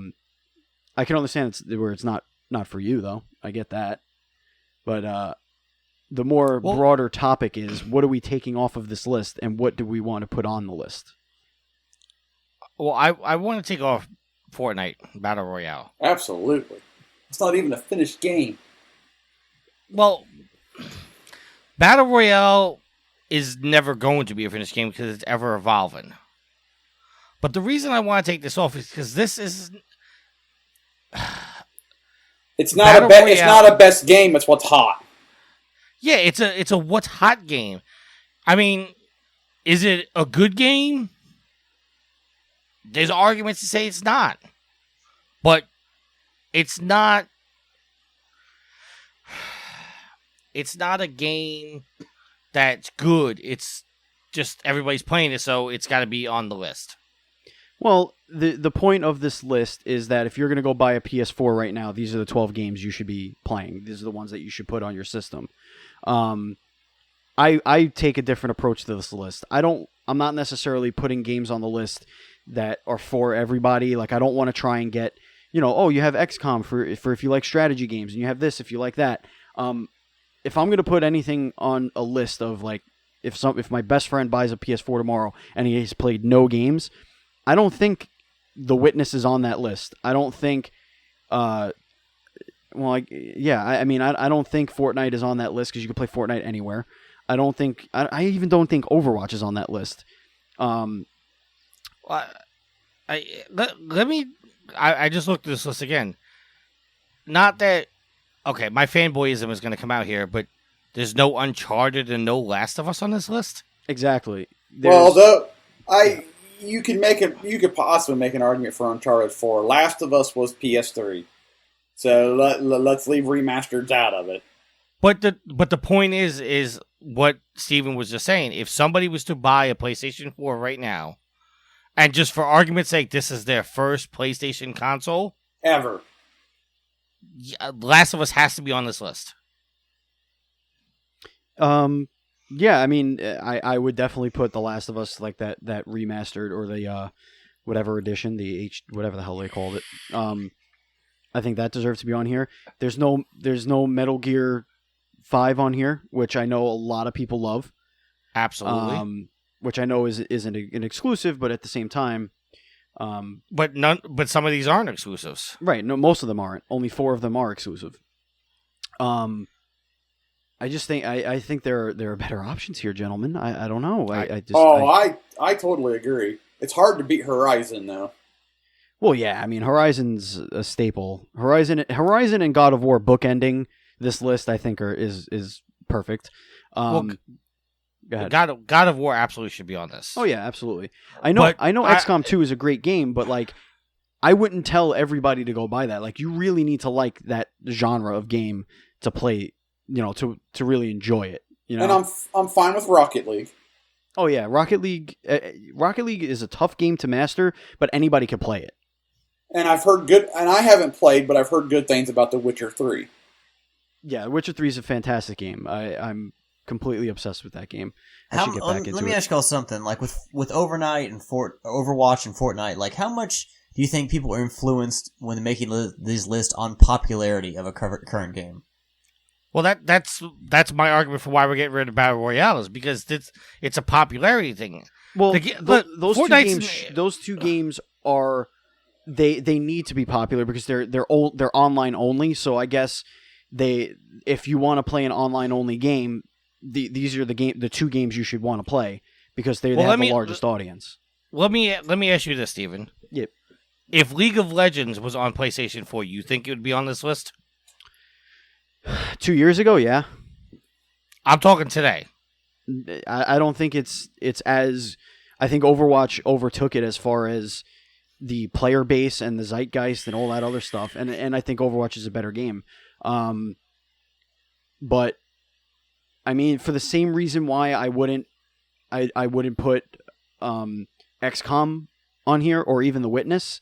can understand where it's not for you, though. I get that. But the more broader topic is, what are we taking off of this list and what do we want to put on the list? Well, I want to take off Fortnite Battle Royale. Absolutely. It's not even a finished game. Well, Battle Royale is never going to be a finished game because it's ever evolving. But the reason I want to take this off is because this is... It's not a best game, it's what's hot. Yeah, it's a what's hot game. I mean, is it a good game? There's arguments to say it's not. But it's not... It's not a game that's good. It's just everybody's playing it, so it's got to be on the list. Well, the point of this list is that if you're going to go buy a PS4 right now, these are the 12 games you should be playing. These are the ones that you should put on your system. I take a different approach to this list. I'm not necessarily putting games on the list that are for everybody. Like, I don't want to try and get, you have XCOM for if you like strategy games, and you have this if you like that. If I'm going to put anything on a list of, like, if my best friend buys a PS4 tomorrow and he has played no games, I don't think The Witness is on that list. I don't think, I don't think Fortnite is on that list because you can play Fortnite anywhere. I even don't think Overwatch is on that list. Let me I just looked at this list again. Not that, okay, my fanboyism is going to come out here, but there's no Uncharted and no Last of Us on this list. Exactly. You could possibly make an argument for Uncharted 4. Last of Us was PS3, so let's leave remasters out of it. But the point is what Steven was just saying. If somebody was to buy a PlayStation 4 right now, and just for argument's sake, this is their first PlayStation console ever, Last of Us has to be on this list. Yeah, I mean, I would definitely put The Last of Us, like that remastered or the whatever edition, whatever the hell they called it. I think that deserves to be on here. There's no Metal Gear 5 on here, which I know a lot of people love. Absolutely. Which I know isn't an exclusive, but at the same time, but some of these aren't exclusives. Right. No, most of them aren't. Only 4 of them are exclusive. I just think I think there are better options here, gentlemen. I don't know. I totally agree. It's hard to beat Horizon though. Well, yeah. I mean, Horizon's a staple. Horizon and God of War bookending this list, I think, is perfect. Go ahead. God of War absolutely should be on this. Oh yeah, absolutely. I know XCOM 2 is a great game, but like, I wouldn't tell everybody to go buy that. Like, you really need to like that genre of game to play. To really enjoy it, And I'm fine with Rocket League. Oh yeah, Rocket League. Rocket League is a tough game to master, but anybody can play it. And I've heard good. And I haven't played, but I've heard good things about The Witcher 3. Yeah, The Witcher 3 is a fantastic game. I'm completely obsessed with that game. I should get back into it. Let me ask y'all something. Like with Overnight and Overwatch and Fortnite, like how much do you think people are influenced when making these lists on popularity of a current game? Well, that's my argument for why we're getting rid of Battle Royale is because it's a popularity thing. Well, those two games are they need to be popular because they're online only. So I guess if you want to play an online only game, these are the two games you should want to play because they have the largest audience. Let me ask you this, Steven. Yep. If League of Legends was on PlayStation 4, you think it would be on this list? 2 years ago, yeah. I'm talking today. I don't think it's as... I think Overwatch overtook it as far as the player base and the zeitgeist and all that other stuff, and I think Overwatch is a better game. But, I mean, for the same reason why I wouldn't put XCOM on here, or even The Witness.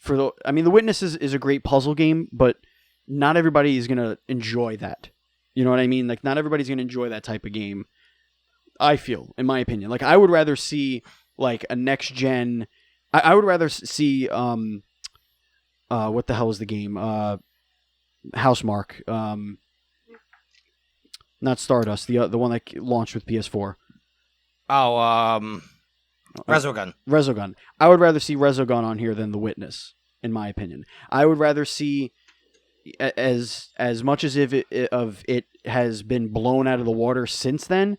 The Witness is a great puzzle game, but not everybody is going to enjoy that. You know what I mean? Like, not everybody's going to enjoy that type of game, I feel, in my opinion. Like, I would rather see, like, a next-gen... I would rather see, what the hell is the game? Housemarque. Not Stardust, the one that launched with PS4. Oh, Resogun. Resogun. I would rather see Resogun on here than The Witness, in my opinion. I would rather see... As much as if it has been blown out of the water since then,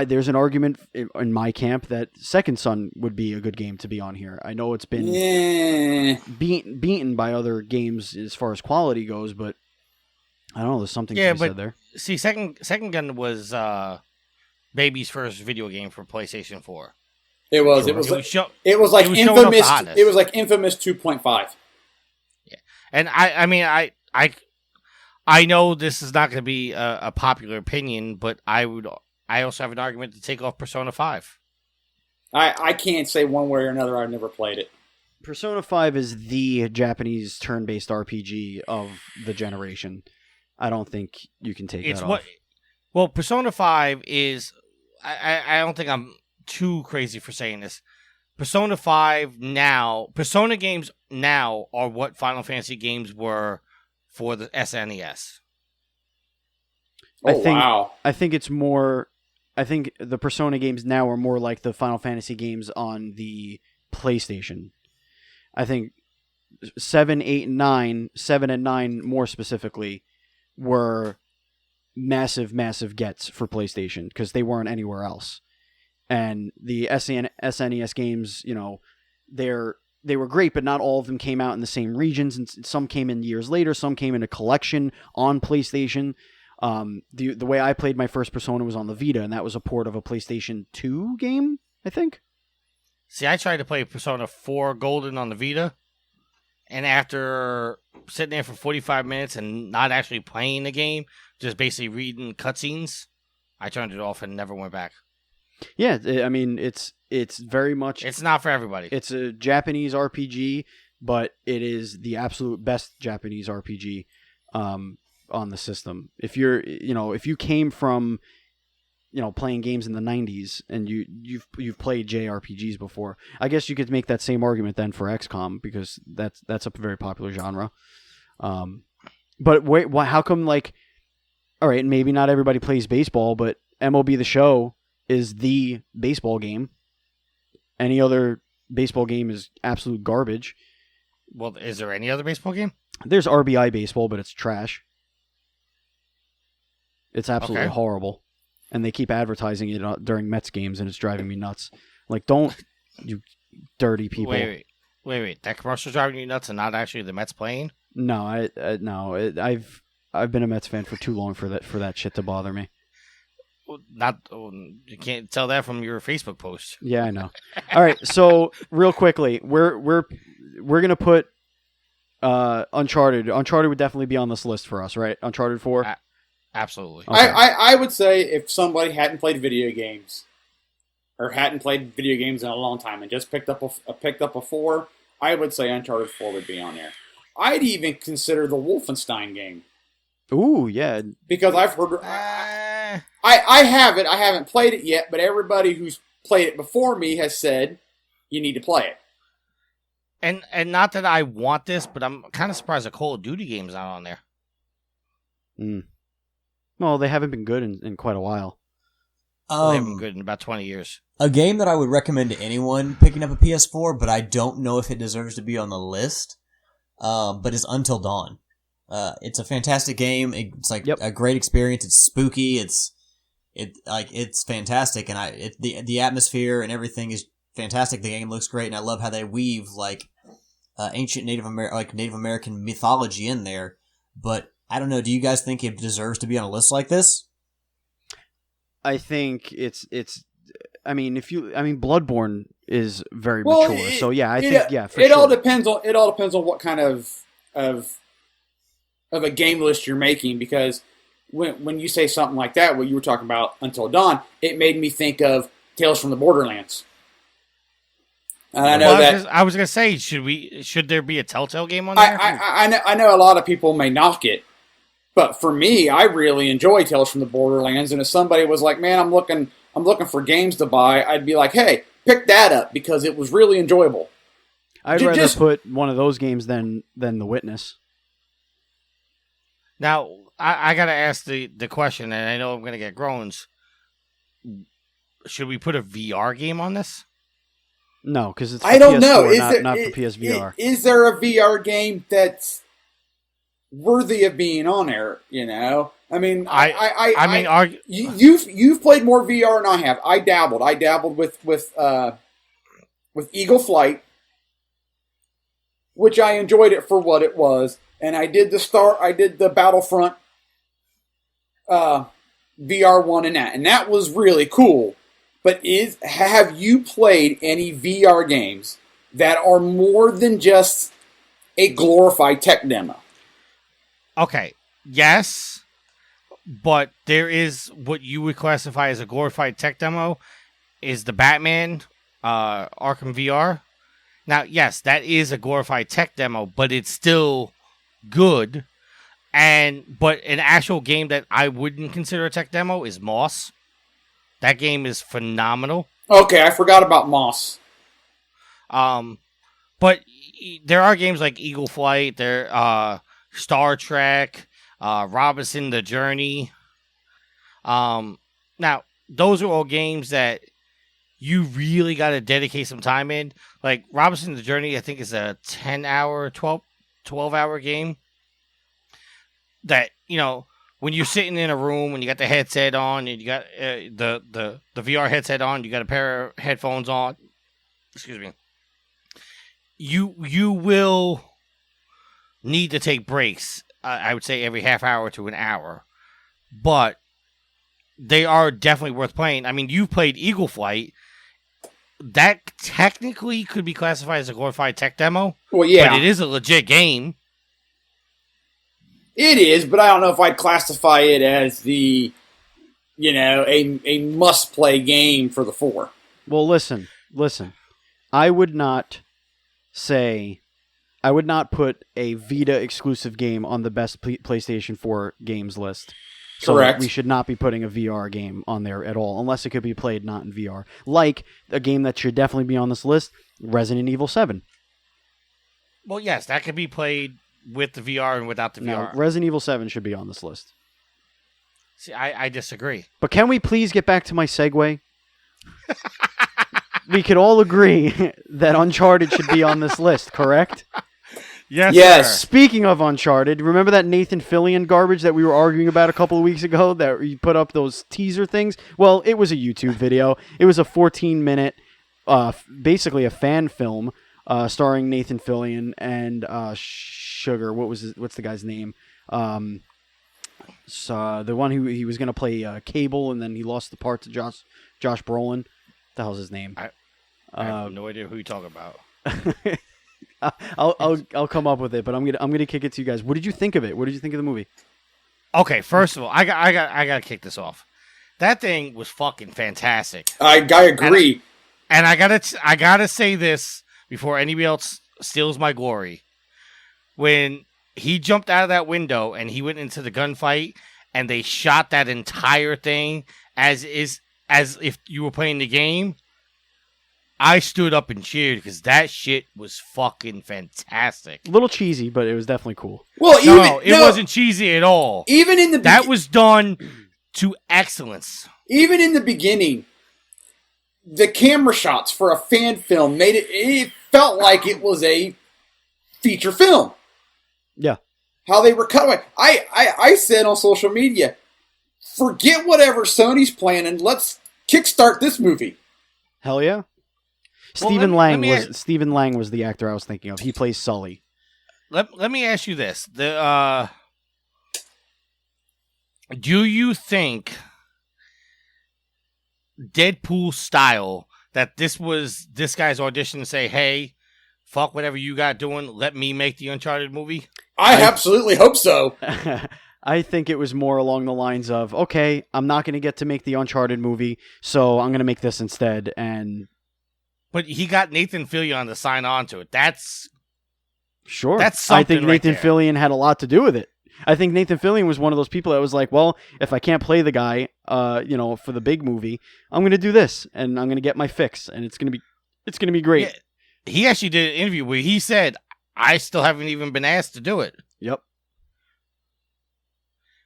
there's an argument in my camp that Second Son would be a good game to be on here. I know it's been beaten by other games as far as quality goes, but I don't know. There's something to be said there. See, Second Gun was Baby's first video game for PlayStation 4. It was. It was like Infamous. It was like Infamous 2.5. And I know this is not going to be a popular opinion, but I also have an argument to take off Persona 5. I can't say one way or another. I've never played it. Persona 5 is the Japanese turn-based RPG of the generation. I don't think you can take that off. Well, Persona 5 is... I don't think I'm too crazy for saying this. Persona games now are what Final Fantasy games were for the SNES. Wow. I think it's more... I think the Persona games now are more like the Final Fantasy games on the PlayStation. I think 7, 8, and 9, 7 and 9 more specifically, were massive, massive gets for PlayStation because they weren't anywhere else. And the SNES games, they're they were great, but not all of them came out in the same regions, and some came in years later. Some came in a collection on PlayStation. The way I played my first Persona was on the Vita, and that was a port of a PlayStation 2 game, I think. See, I tried to play Persona 4 Golden on the Vita, and after sitting there for 45 minutes and not actually playing the game, just basically reading cutscenes, I turned it off and never went back. Yeah, I mean, it's very much... It's not for everybody. It's a Japanese RPG, but it is the absolute best Japanese RPG on the system. If you came from, playing games in the 90s and you've played JRPGs before, I guess you could make that same argument then for XCOM, because that's a very popular genre. But wait, how come, like, all right, maybe not everybody plays baseball, but MLB The Show is the baseball game. Any other baseball game is absolute garbage. Well, is there any other baseball game? There's RBI Baseball, but it's trash. It's absolutely horrible. And they keep advertising it during Mets games, and it's driving me nuts. Like, don't, you dirty people. Wait. That commercial's driving you nuts and not actually the Mets playing? No, I've been a Mets fan for too long for that shit to bother me. You can't tell that from your Facebook post. Yeah, I know. All right, so real quickly, we're gonna put Uncharted. Uncharted would definitely be on this list for us, right? Uncharted 4? Absolutely. Okay. I would say if somebody hadn't played video games, or hadn't played video games in a long time and just picked up a 4, I would say Uncharted 4 would be on there. I'd even consider the Wolfenstein game. Ooh, yeah. Because I've heard... I have it. I haven't played it yet, but everybody who's played it before me has said you need to play it. And not that I want this, but I'm kind of surprised the Call of Duty game's not on there. Well, they haven't been good in quite a while. They haven't been good in about 20 years. A game that I would recommend to anyone picking up a PS4, but I don't know if it deserves to be on the list, but is Until Dawn. It's a fantastic game. It's like a great experience. It's spooky. It's fantastic, and the atmosphere and everything is fantastic. The game looks great, and I love how they weave ancient Native American mythology in there. But I don't know. Do you guys think it deserves to be on a list like this? I think it's. I mean, Bloodborne is very mature. So yeah, I think for it sure. all depends on what kind of a game list you're making, because when you say something like that, what you were talking about Until Dawn, it made me think of Tales from the Borderlands. And I know I was gonna say, should there be a Telltale game on there? I know a lot of people may knock it, but for me, I really enjoy Tales from the Borderlands. And if somebody was like, "Man, I'm looking for games to buy," I'd be like, "Hey, pick that up," because it was really enjoyable. I'd rather put one of those games than The Witness. Now, I got to ask the question, and I know I'm going to get groans. Should we put a VR game on this? No, because it's for I don't PS4, know. not for PSVR. Is there a VR game that's worthy of being on there? You know, I mean, you've played more VR than I have. I dabbled with Eagle Flight, which I enjoyed it for what it was. And I did the Battlefront VR one and that was really cool. But have you played any VR games that are more than just a glorified tech demo? Okay, yes, but there is what you would classify as a glorified tech demo is the Batman Arkham VR. Now, yes, that is a glorified tech demo, but it's still good. But an actual game that I wouldn't consider a tech demo is Moss. That game is phenomenal. Okay, I forgot about Moss. But there are games like Eagle Flight, Star Trek, Robinson the Journey. Now, those are all games that you really got to dedicate some time in. Like Robinson the Journey, I think is a 10-hour, 12-hour game. That, when you're sitting in a room and you got the headset on and you got the VR headset on, you got a pair of headphones on. Excuse me. you will need to take breaks. I would say every half hour to an hour, but they are definitely worth playing. I mean, you've played Eagle Flight. That technically could be classified as a glorified tech demo. Well, yeah. But it is a legit game. It is, but I don't know if I'd classify it as a must-play game for the 4. Well, listen. I would not put a Vita exclusive game on the best PlayStation 4 games list. So Correct. we should not be putting a VR game on there at all, unless it could be played not in VR. Like a game that should definitely be on this list, Resident Evil 7. Well, yes, that could be played with the VR and without the VR. Resident Evil 7 should be on this list. See, I disagree. But can we please get back to my segue? We could all agree that Uncharted should be on this list, correct? Yes. Speaking of Uncharted, remember that Nathan Fillion garbage that we were arguing about a couple of weeks ago that you put up those teaser things? Well, it was a YouTube video. It was a 14-minute, basically a fan film starring Nathan Fillion and Sugar. What's the guy's name? So the one who he was going to play Cable, and then he lost the part to Josh Brolin. What the hell's his name? I have no idea who you're talking about. I'll come up with it, but I'm gonna kick it to you guys. What did you think of it? What did you think of the movie? Okay, first of all, I gotta kick this off. That thing was fucking fantastic. I agree. And I gotta say this before anybody else steals my glory. When he jumped out of that window and he went into the gunfight, and they shot that entire thing as if you were playing the game, I stood up and cheered because that shit was fucking fantastic. A little cheesy, but it was definitely cool. Well, it wasn't cheesy at all. Even in the that was done to excellence. Even in the beginning, the camera shots for a fan film made it felt like it was a feature film. Yeah. How they were cut away. I said on social media, forget whatever Sony's planning. Let's kickstart this movie. Hell yeah. Stephen Lang was the actor I was thinking of. He plays Sully. Let me ask you this: do you think Deadpool style that this was this guy's audition to say, "Hey, fuck whatever you got doing, let me make the Uncharted movie"? I absolutely hope so. I think it was more along the lines of, okay, I'm not going to get to make the Uncharted movie, so I'm going to make this instead, and. But he got Nathan Fillion to sign on to it. That's sure. That's something. I think Nathan Fillion had a lot to do with it. I think Nathan Fillion was one of those people that was like, well, if I can't play the guy, for the big movie, I'm going to do this, and I'm going to get my fix, and it's going to be great. Yeah, he actually did an interview where he said, "I still haven't even been asked to do it." Yep.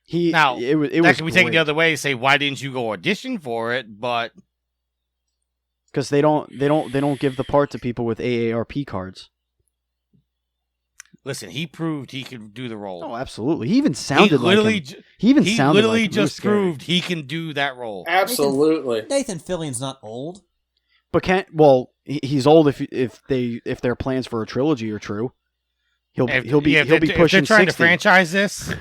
It was can be taken the other way and say, "Why didn't you go audition for it?" But because they don't give the part to people with AARP cards. Listen, he proved he could do the role. Oh, absolutely. He even sounded like him. He literally just proved he can do that role. Absolutely. Nathan Fillion's not old. But he's old if their plans for a trilogy are true. He'll be pushing 60. If they're trying to franchise this,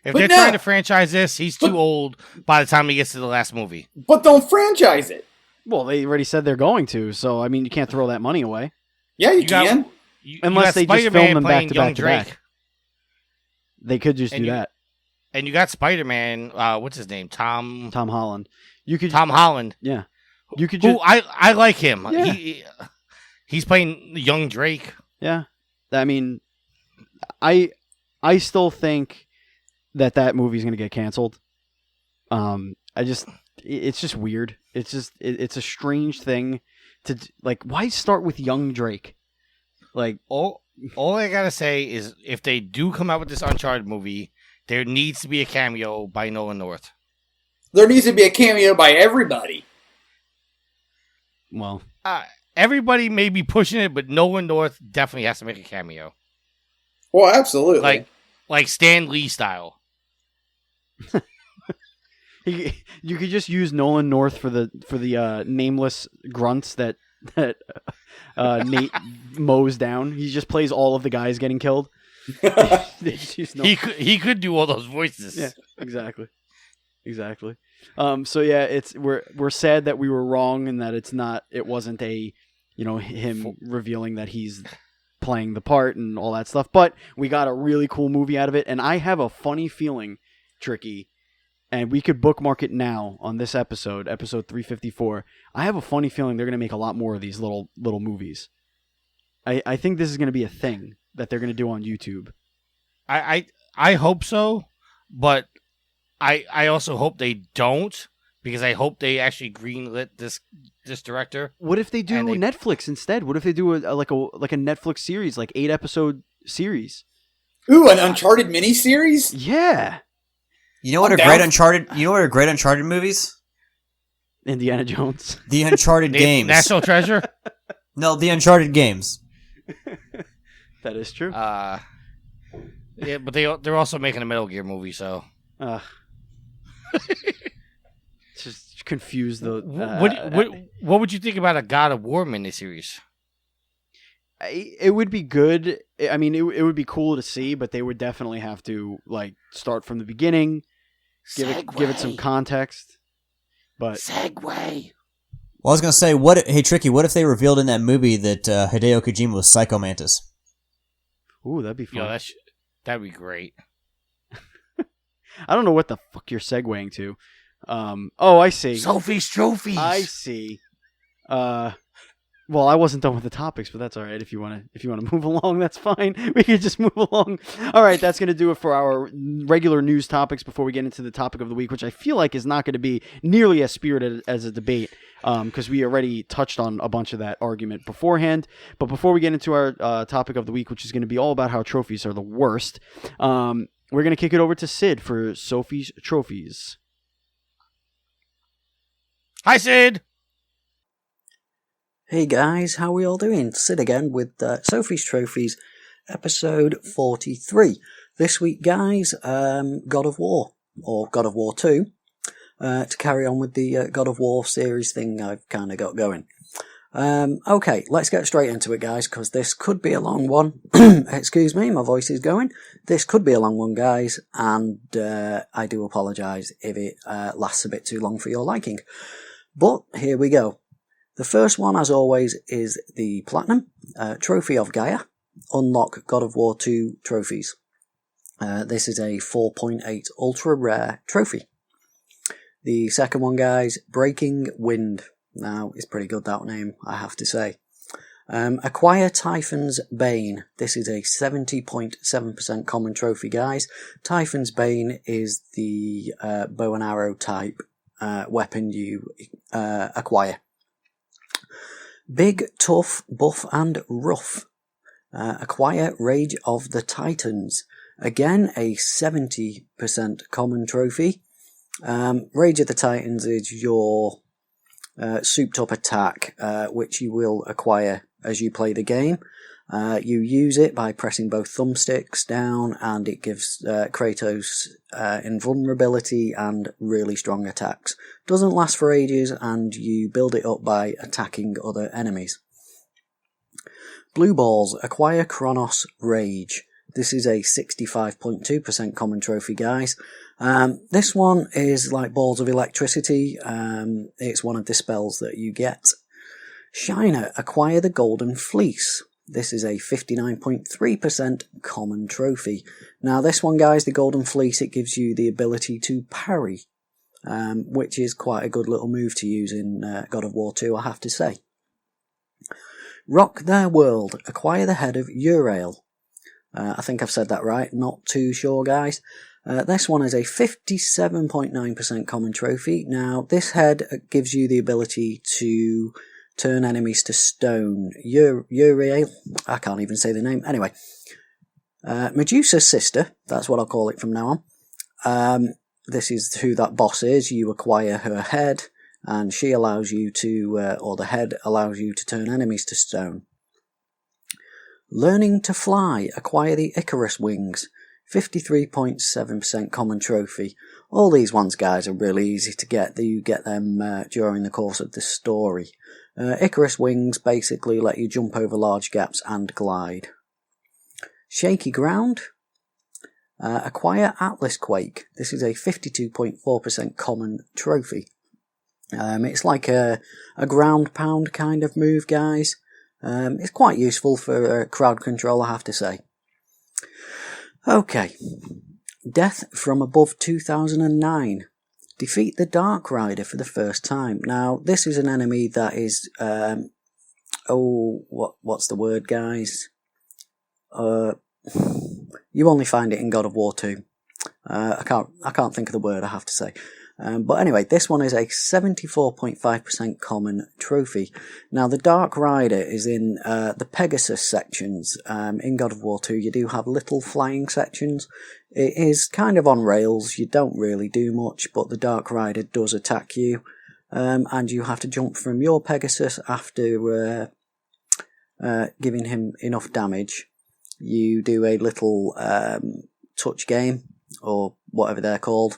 trying to franchise this, he's too old by the time he gets to the last movie. But don't franchise it. Well, they already said they're going to, so I mean, you can't throw that money away. Yeah, you can. Unless they just film them back to young back to back. They could just do that. And you got Spider-Man, what's his name? Tom Holland. Tom Holland. Yeah. You could just... I like him. Yeah. He's playing young Drake. Yeah. I mean, I still think that movie's going to get canceled. It's just weird. It's a strange thing to, like, why start with young Drake? Like, all I gotta say is, if they do come out with this Uncharted movie, there needs to be a cameo by Nolan North. There needs to be a cameo by everybody. Well, everybody may be pushing it, but Nolan North definitely has to make a cameo. Well, absolutely. Like Stan Lee style. You could just use Nolan North for the nameless grunts that Nate mows down. He just plays all of the guys getting killed. He could do all those voices. Yeah, exactly. So yeah, we're sad that we were wrong and that it wasn't him revealing that he's playing the part and all that stuff. But we got a really cool movie out of it, and I have a funny feeling, Tricky, and we could bookmark it now on this episode 354. I have a funny feeling they're going to make a lot more of these little movies. I think this is going to be a thing that they're going to do on YouTube. I hope so, but I also hope they don't, because I hope they actually greenlit this director. What if they do Netflix instead? What if they do a Netflix series, like 8-episode series? Ooh, an Uncharted miniseries? Yeah. You know what are great Uncharted movies? Indiana Jones. The Uncharted games. National Treasure? No, the Uncharted games. That is true. Yeah, but they're also making a Metal Gear movie, so. Just confuse the. What would you think about a God of War miniseries? It would be good. I mean, it would be cool to see, but they would definitely have to start from the beginning, give it some context. But segue. Well, I was gonna say, hey Tricky, what if they revealed in that movie that Hideo Kojima was Psycho Mantis? Ooh, that'd be fun. Yo, that'd be great. I don't know what the fuck you're segueing to. Oh, I see. Sophie's Trophies. I see. Well, I wasn't done with the topics, but that's all right. If you want to move along, that's fine. We can just move along. All right, that's going to do it for our regular news topics before we get into the topic of the week, which I feel like is not going to be nearly as spirited as a debate, because we already touched on a bunch of that argument beforehand. But before we get into our topic of the week, which is going to be all about how trophies are the worst, we're going to kick it over to Sid for Sophie's Trophies. Hi, Sid. Hey guys, how are we all doing? Sid again with Sophie's Trophies, episode 43. This week, guys, God of War, or God of War 2, to carry on with the God of War series thing I've kind of got going. Okay, let's get straight into it, guys, because this could be a long one. Excuse me, my voice is going. This could be a long one, guys, and I do apologise if it lasts a bit too long for your liking. But here we go. The first one, as always, is the Platinum Trophy of Gaia. Unlock God of War 2 trophies. This is a 4.8 ultra rare trophy. The second one, guys, Breaking Wind. Now, it's pretty good, that name, I have to say. Acquire Typhon's Bane. This is a 70.7% common trophy, guys. Typhon's Bane is the bow and arrow type weapon you acquire. Big, Tough, Buff and Rough. Acquire Rage of the Titans. Again, a 70% common trophy. Rage of the Titans is your souped up attack, which you will acquire as you play the game. You use it by pressing both thumbsticks down, and it gives Kratos invulnerability and really strong attacks. Doesn't last for ages, and you build it up by attacking other enemies. Blue balls. Acquire Kronos Rage. This is a 65.2% common trophy, guys. This one is like balls of electricity. It's one of the spells that you get. Shiner. Acquire the Golden Fleece. This is a 59.3% common trophy. Now this one, guys, the Golden Fleece, it gives you the ability to parry, which is quite a good little move to use in God of War 2, I have to say. Rock Their World. Acquire the head of Uriel. I think I've said that right, not too sure, guys. This one is a 57.9% common trophy. Now this head gives you the ability to turn enemies to stone. Uriel, I can't even say the name. Anyway, Medusa's sister, that's what I'll call it from now on. This is who that boss is. You acquire her head, and she allows you to, or the head allows you to turn enemies to stone. Learning to Fly. Acquire the Icarus Wings. 53.7% common trophy. All these ones, guys, are really easy to get. You get them during the course of the story. Icarus wings basically let you jump over large gaps and glide. Shaky ground. Acquire Atlas Quake. This is a 52.4% common trophy. It's like a ground pound kind of move, guys. It's quite useful for crowd control, I have to say. Okay. Death from Above 2009. Defeat the Dark Rider for the first time. Now, this is an enemy that is... what's the word, guys? You only find it in God of War 2. I can't think of the word, I have to say. But anyway, this one is a 74.5% common trophy. Now, the Dark Rider is in the Pegasus sections. In God of War 2, you do have little flying sections. It is kind of on rails. You don't really do much, but the Dark Rider does attack you. And you have to jump from your Pegasus after giving him enough damage. You do a little touch game, or whatever they're called.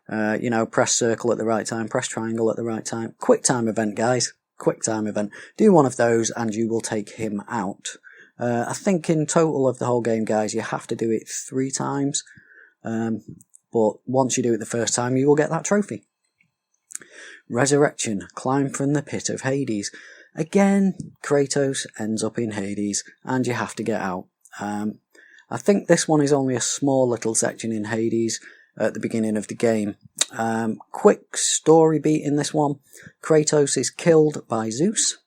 Press circle at the right time, press triangle at the right time. Quick time event, guys. Quick time event. Do one of those and you will take him out. I think in total of the whole game, guys, you have to do it 3 times. But once you do it the first time, you will get that trophy. Resurrection. Climb from the pit of Hades. Again, Kratos ends up in Hades and you have to get out. I think this one is only a small little section in Hades at the beginning of the game. Quick story beat in this one. Kratos is killed by Zeus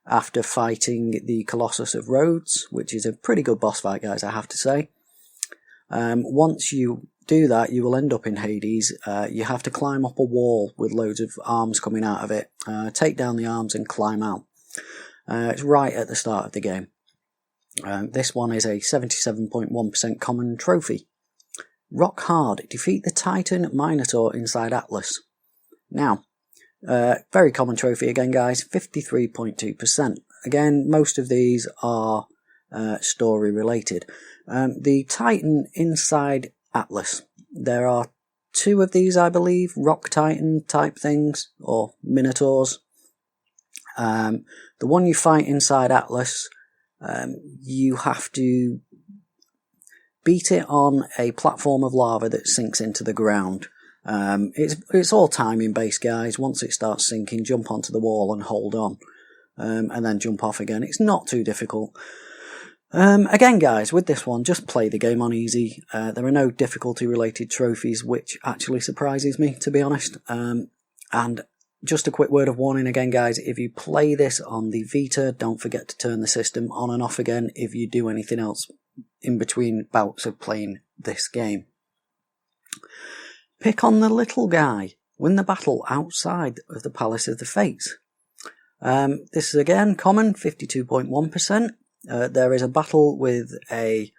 after fighting the Colossus of Rhodes, which is a pretty good boss fight, guys, I have to say. Once you do that, you will end up in Hades. You have to climb up a wall with loads of arms coming out of it. Take down the arms and climb out. It's right at the start of the game. This one is a 77.1% common trophy. Rock Hard. Defeat the Titan Minotaur inside Atlas. Now, very common trophy again, guys. 53.2%. Again, most of these are story related. The Titan inside Atlas. There are 2 of these, I believe. Rock Titan type things, or Minotaurs. The one you fight inside Atlas, you have to beat it on a platform of lava that sinks into the ground. It's all timing based, guys. Once it starts sinking, jump onto the wall and hold on, and then jump off again. It's not too difficult. Again, guys, with this one, just play the game on easy. There are no difficulty related trophies, which actually surprises me, to be honest. And just a quick word of warning again, guys, if you play this on the Vita, don't forget to turn the system on and off again if you do anything else in between bouts of playing this game. Pick on the little guy. Win the battle outside of the Palace of the Fates. This is again common, 52.1%. There is a battle with it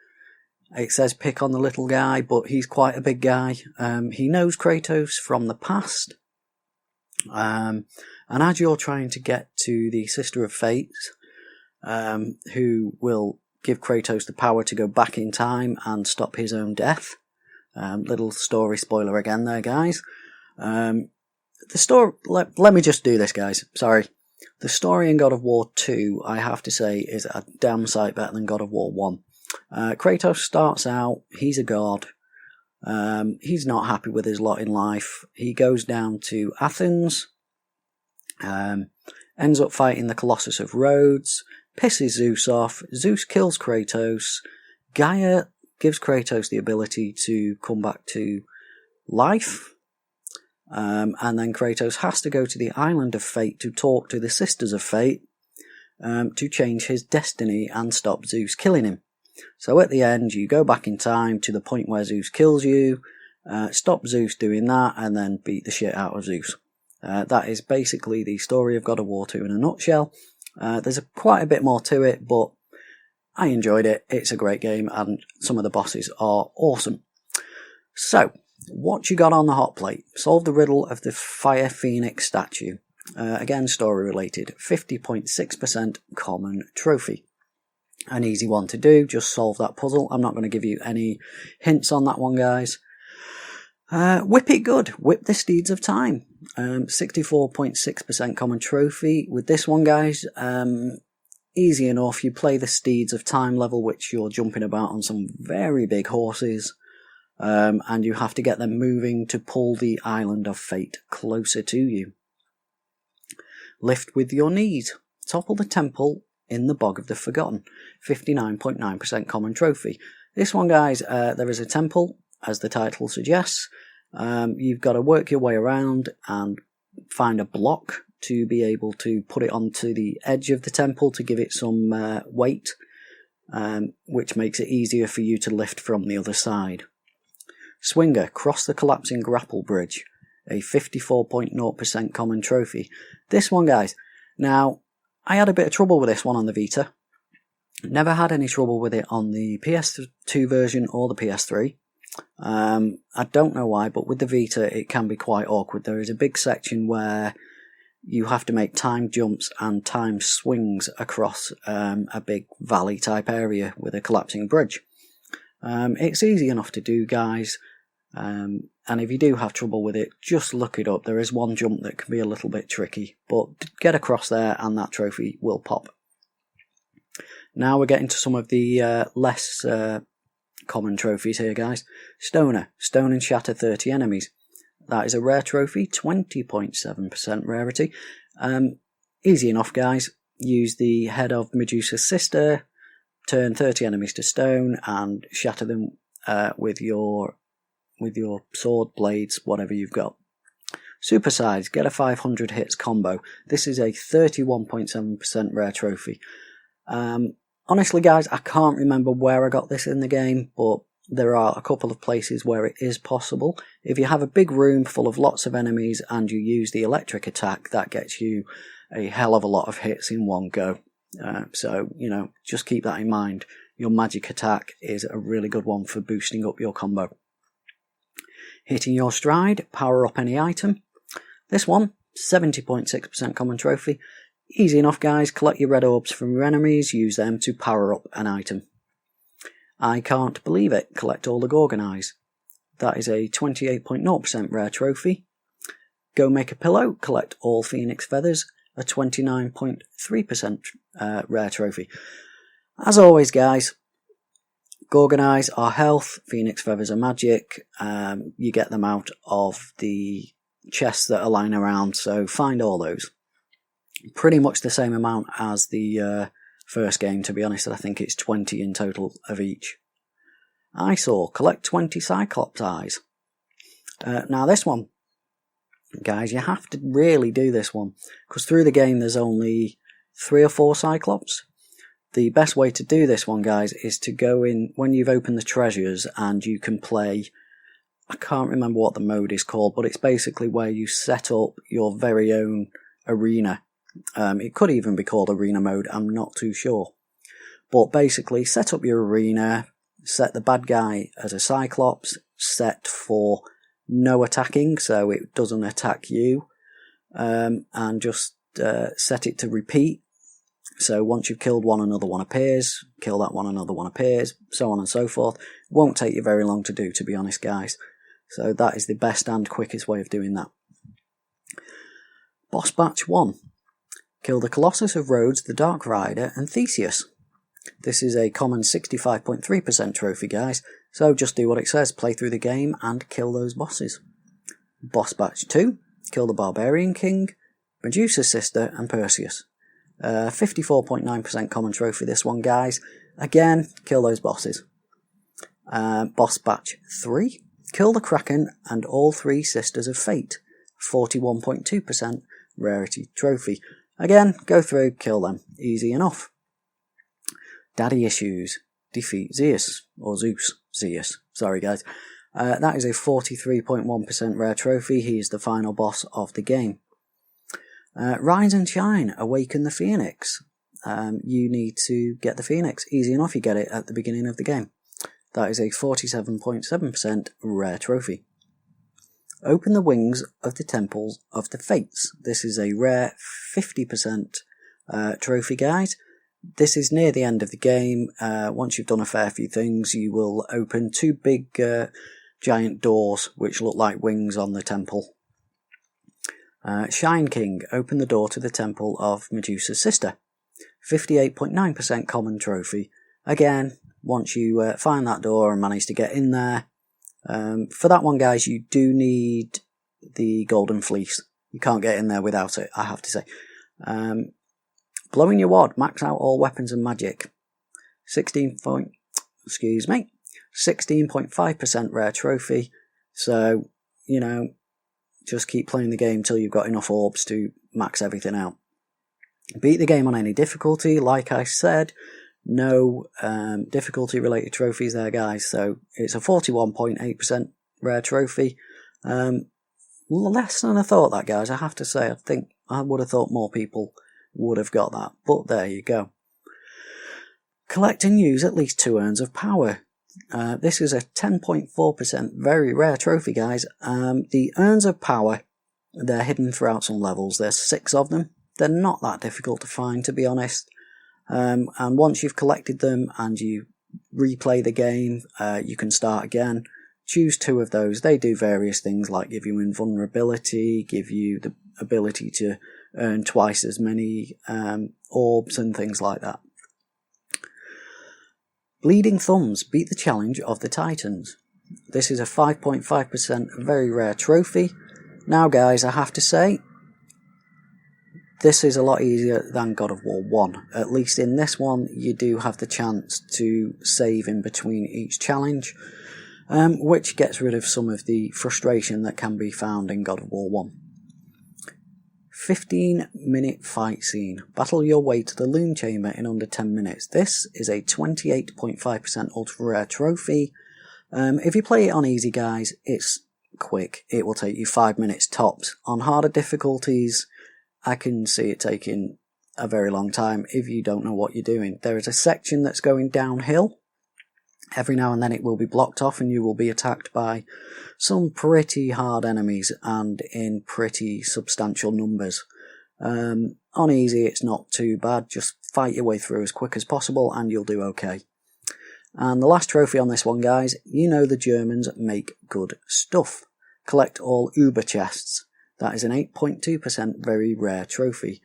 says pick on the little guy, but he's quite a big guy. He knows Kratos from the past. And as you're trying to get to the Sister of Fates, who will give Kratos the power to go back in time and stop his own death. Little story spoiler again there, guys. The story, let me just do this, guys. Sorry. The story in God of War 2, I have to say, is a damn sight better than God of War 1. Kratos starts out, he's a god. He's not happy with his lot in life. He goes down to Athens, ends up fighting the Colossus of Rhodes, pisses Zeus off. Zeus kills Kratos. Gaia gives Kratos the ability to come back to life. And then Kratos has to go to the Island of Fate to talk to the Sisters of Fate to change his destiny and stop Zeus killing him. So at the end, you go back in time to the point where Zeus kills you, stop Zeus doing that, and then beat the shit out of Zeus. That is basically the story of God of War 2 in a nutshell. There's quite a bit more to it, but I enjoyed it. It's a great game, and some of the bosses are awesome. So, what you got on the hot plate? Solve the riddle of the Fire Phoenix statue. Again, story related. 50.6% common trophy. An easy one to do, just solve that puzzle. I'm not going to give you any hints on that one, guys. Whip it good. Whip the steeds of time. 64.6% common trophy. With this one, guys, easy enough. You play the Steeds of Time level, which you're jumping about on some very big horses, and you have to get them moving to pull the Island of Fate closer to you. Lift with your knees. Topple the temple in the Bog of the Forgotten. 59.9% common trophy. This one, guys, there is a temple, as the title suggests. You've got to work your way around and find a block to be able to put it onto the edge of the temple to give it some weight, which makes it easier for you to lift from the other side. Swinger, cross the collapsing grapple bridge, a 54.0% common trophy. This one, guys, now, I had a bit of trouble with this one on the Vita. Never had any trouble with it on the PS2 version or the PS3. I don't know why, but with the Vita it can be quite awkward. There is a big section where you have to make timed jumps and timed swings across a big valley type area with a collapsing bridge. It's easy enough to do, guys, and if you do have trouble with it, just look it up. There is one jump that can be a little bit tricky, but get across there and that trophy will pop. Now we're getting to some of the less common trophies here, guys. Stoner, stone and shatter 30 enemies. That is a rare trophy, 20.7% rarity. Easy enough, guys. Use the head of Medusa's sister, turn 30 enemies to stone, and shatter them with your sword, blades, whatever you've got. Supersize, get a 500 hits combo. This is a 31.7% rare trophy. Honestly, guys, I can't remember where I got this in the game, but there are a couple of places where it is possible. If you have a big room full of lots of enemies and you use the electric attack, that gets you a hell of a lot of hits in one go. So, just keep that in mind. Your magic attack is a really good one for boosting up your combo. Hitting your stride, power up any item. This one, 70.6% common trophy. Easy enough, guys. Collect your red orbs from your enemies, use them to power up an item. I can't believe it. Collect all the Gorgon eyes. That is a 28.0% rare trophy. Go make a pillow, collect all phoenix feathers, a 29.3% rare trophy. As always, guys, Gorgon eyes are health, phoenix feathers are magic. You get them out of the chests that are lying around, so find all those. Pretty much the same amount as the first game, to be honest. I think it's 20 in total of each. Eyesore, collect 20 Cyclops eyes. Now this one, guys, you have to really do this one, because through the game there's only 3 or 4 Cyclops. The best way to do this one, guys, is to go in when you've opened the treasures and you can play, I can't remember what the mode is called, but it's basically where you set up your very own arena. It could even be called arena mode, I'm not too sure. But basically, set up your arena, set the bad guy as a Cyclops, set for no attacking, so it doesn't attack you, and just set it to repeat. So once you've killed one, another one appears, kill that one, another one appears, so on and so forth. Won't take you very long to do, to be honest, guys. So that is the best and quickest way of doing that. Boss Batch 1. Kill the Colossus of Rhodes, the Dark Rider, and Theseus. This is a common 65.3% trophy, guys, so just do what it says, play through the game and kill those bosses. Boss Batch 2. Kill the Barbarian King, Medusa's sister, and Perseus. 54.9% common trophy, this one, guys. Again, kill those bosses. Boss Batch 3. Kill the Kraken and all 3 Sisters of Fate. 41.2% rarity trophy. Again, go through, kill them. Easy enough. Daddy Issues. Defeat Zeus. Or Zeus. Zeus. Sorry, guys. That is a 43.1% rare trophy. He is the final boss of the game. Rise and Shine. Awaken the Phoenix. You need to get the Phoenix. Easy enough, you get it at the beginning of the game. That is a 47.7% rare trophy. Open the wings of the Temples of the Fates. This is a rare 50% trophy, guys. This is near the end of the game. Once you've done a fair few things, you will open 2 big giant doors which look like wings on the temple. Shine King, open the door to the temple of Medusa's sister. 58.9% common trophy. Again, once you find that door and manage to get in there, for that one, guys, you do need the Golden Fleece. You can't get in there without it, I have to say. Blowing your wad, max out all weapons and magic. 16.5% rare trophy. So, just keep playing the game till you've got enough orbs to max everything out. Beat the game on any difficulty. Like I said, no difficulty related trophies there, guys. So it's a 41.8% rare trophy. Less than I thought that, guys. I have to say, I think I would have thought more people would have got that. But there you go. Collect and use at least 2 urns of power. This is a 10.4% very rare trophy, guys. The urns of power, they're hidden throughout some levels. There's 6 of them. They're not that difficult to find, to be honest. And once you've collected them and you replay the game, you can start again. Choose 2 of those. They do various things like give you invulnerability, give you the ability to earn twice as many orbs and things like that. Bleeding Thumbs, beat the challenge of the Titans. This is a 5.5% very rare trophy. Now, guys, I have to say, this is a lot easier than God of War 1. At least in this one, you do have the chance to save in between each challenge, which gets rid of some of the frustration that can be found in God of War 1. 15-minute fight scene. Battle your way to the Loom Chamber in under 10 minutes. This is a 28.5% ultra rare trophy. If you play it on easy, guys, it's quick. It will take you 5 minutes tops. On harder difficulties, I can see it taking a very long time if you don't know what you're doing. There is a section that's going downhill. Every now and then it will be blocked off and you will be attacked by some pretty hard enemies and in pretty substantial numbers. On easy it's not too bad, just fight your way through as quick as possible and you'll do okay. And the last trophy on this one, guys, the Germans make good stuff. Collect all Uber chests. That is an 8.2% very rare trophy.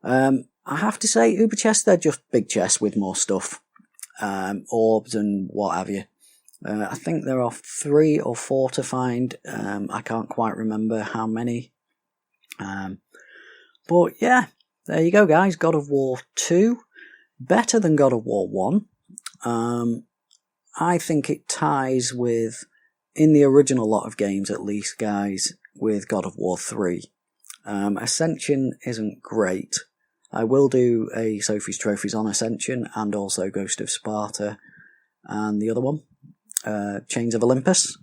I have to say, Uber chests, they're just big chests with more stuff. Orbs and what have you. I think there are 3 or 4 to find. I can't quite remember how many. But yeah, there you go, guys. God of War 2. Better than God of War 1. I think it ties with, in the original lot of games at least, guys, with God of War 3. Ascension isn't great. I will do a Sophie's Trophies on Ascension and also Ghost of Sparta and the other one, Chains of Olympus.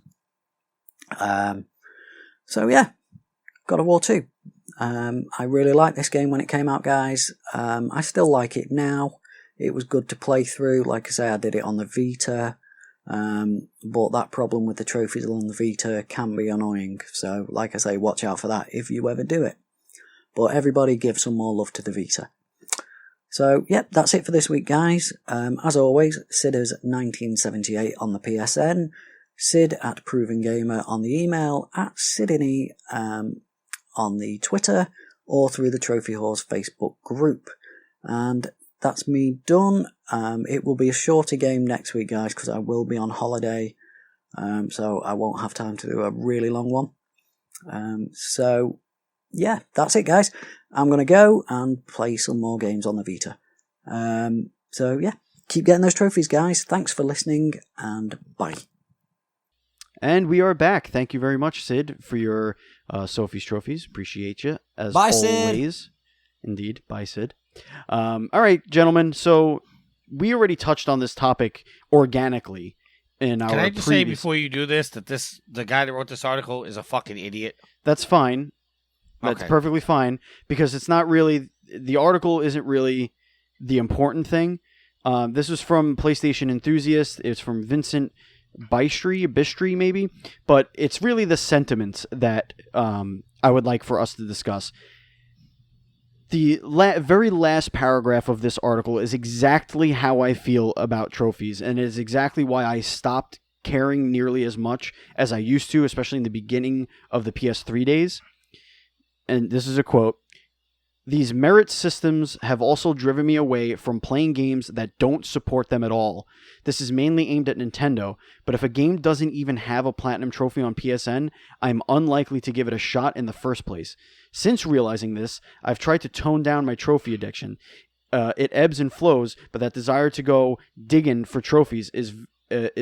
So yeah, God of War 2. I really liked this game when it came out, guys. I still like it now. It was good to play through. Like I say, I did it on the Vita. But that problem with the trophies on the Vita can be annoying. So, like I say, watch out for that if you ever do it. But everybody give some more love to the Vita. So, yep, that's it for this week, guys. As always, Sidders1978 on the PSN, Sid at Proven Gamer on the email, at Sidini on the Twitter, or through the Trophy Horse Facebook group. And that's me done. It will be a shorter game next week, guys, because I will be on holiday. So I won't have time to do a really long one. So, yeah, that's it, guys. I'm going to go and play some more games on the Vita. So, yeah, keep getting those trophies, guys. Thanks for listening, and bye. And we are back. Thank you very much, Sid, for your Sophie's Trophies. Appreciate you, as Bye, always. Sid. Indeed. Bye, Sid. All right, gentlemen. So we already touched on this topic organically in our Can I just say before you do this that the guy that wrote this article is a fucking idiot? That's fine. That's perfectly fine, because it's not really, the article isn't really the important thing. This is from PlayStation Enthusiast. It's from Vincent Bistry maybe, but it's really the sentiments that I would like for us to discuss. The very last paragraph of this article is exactly how I feel about trophies, and it is exactly why I stopped caring nearly as much as I used to, especially in the beginning of the PS3 days. and this is a quote, "These merit systems have also driven me away from playing games that don't support them at all. This is mainly aimed at Nintendo, but if a game doesn't even have a platinum trophy on PSN, I'm unlikely to give it a shot in the first place. Since realizing this, I've tried to tone down my trophy addiction. It ebbs and flows, but that desire to go digging for trophies is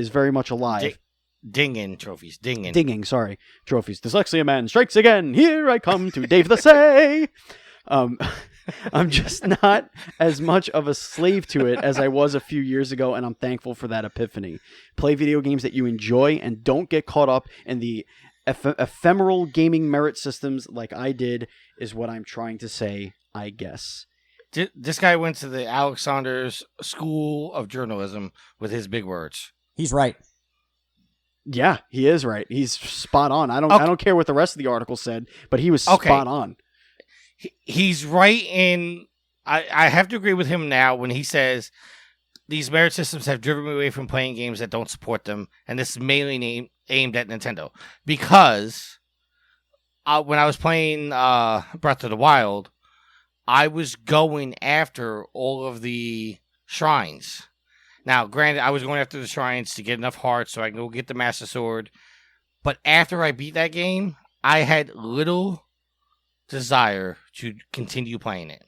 very much alive." Dinging trophies. Dinging. Trophies. Dyslexia man strikes again. Here I come to Dave the Say. I'm just not as much of a slave to it as I was a few years ago, and I'm thankful for that epiphany. Play video games that you enjoy and don't get caught up in the ephemeral gaming merit systems like I did is what I'm trying to say, I guess. This guy went to the Alexander's School of Journalism with his big words. He's right. Yeah, he is right. He's spot on. I don't care what the rest of the article said, but he was spot on. He's right in... I have to agree with him now when he says these merit systems have driven me away from playing games that don't support them, and this is mainly aimed at Nintendo. Because when I was playing Breath of the Wild, I was going after all of the shrines. Now, granted, I was going after the shrines to get enough hearts so I can go get the Master Sword. But after I beat that game, I had little desire to continue playing it.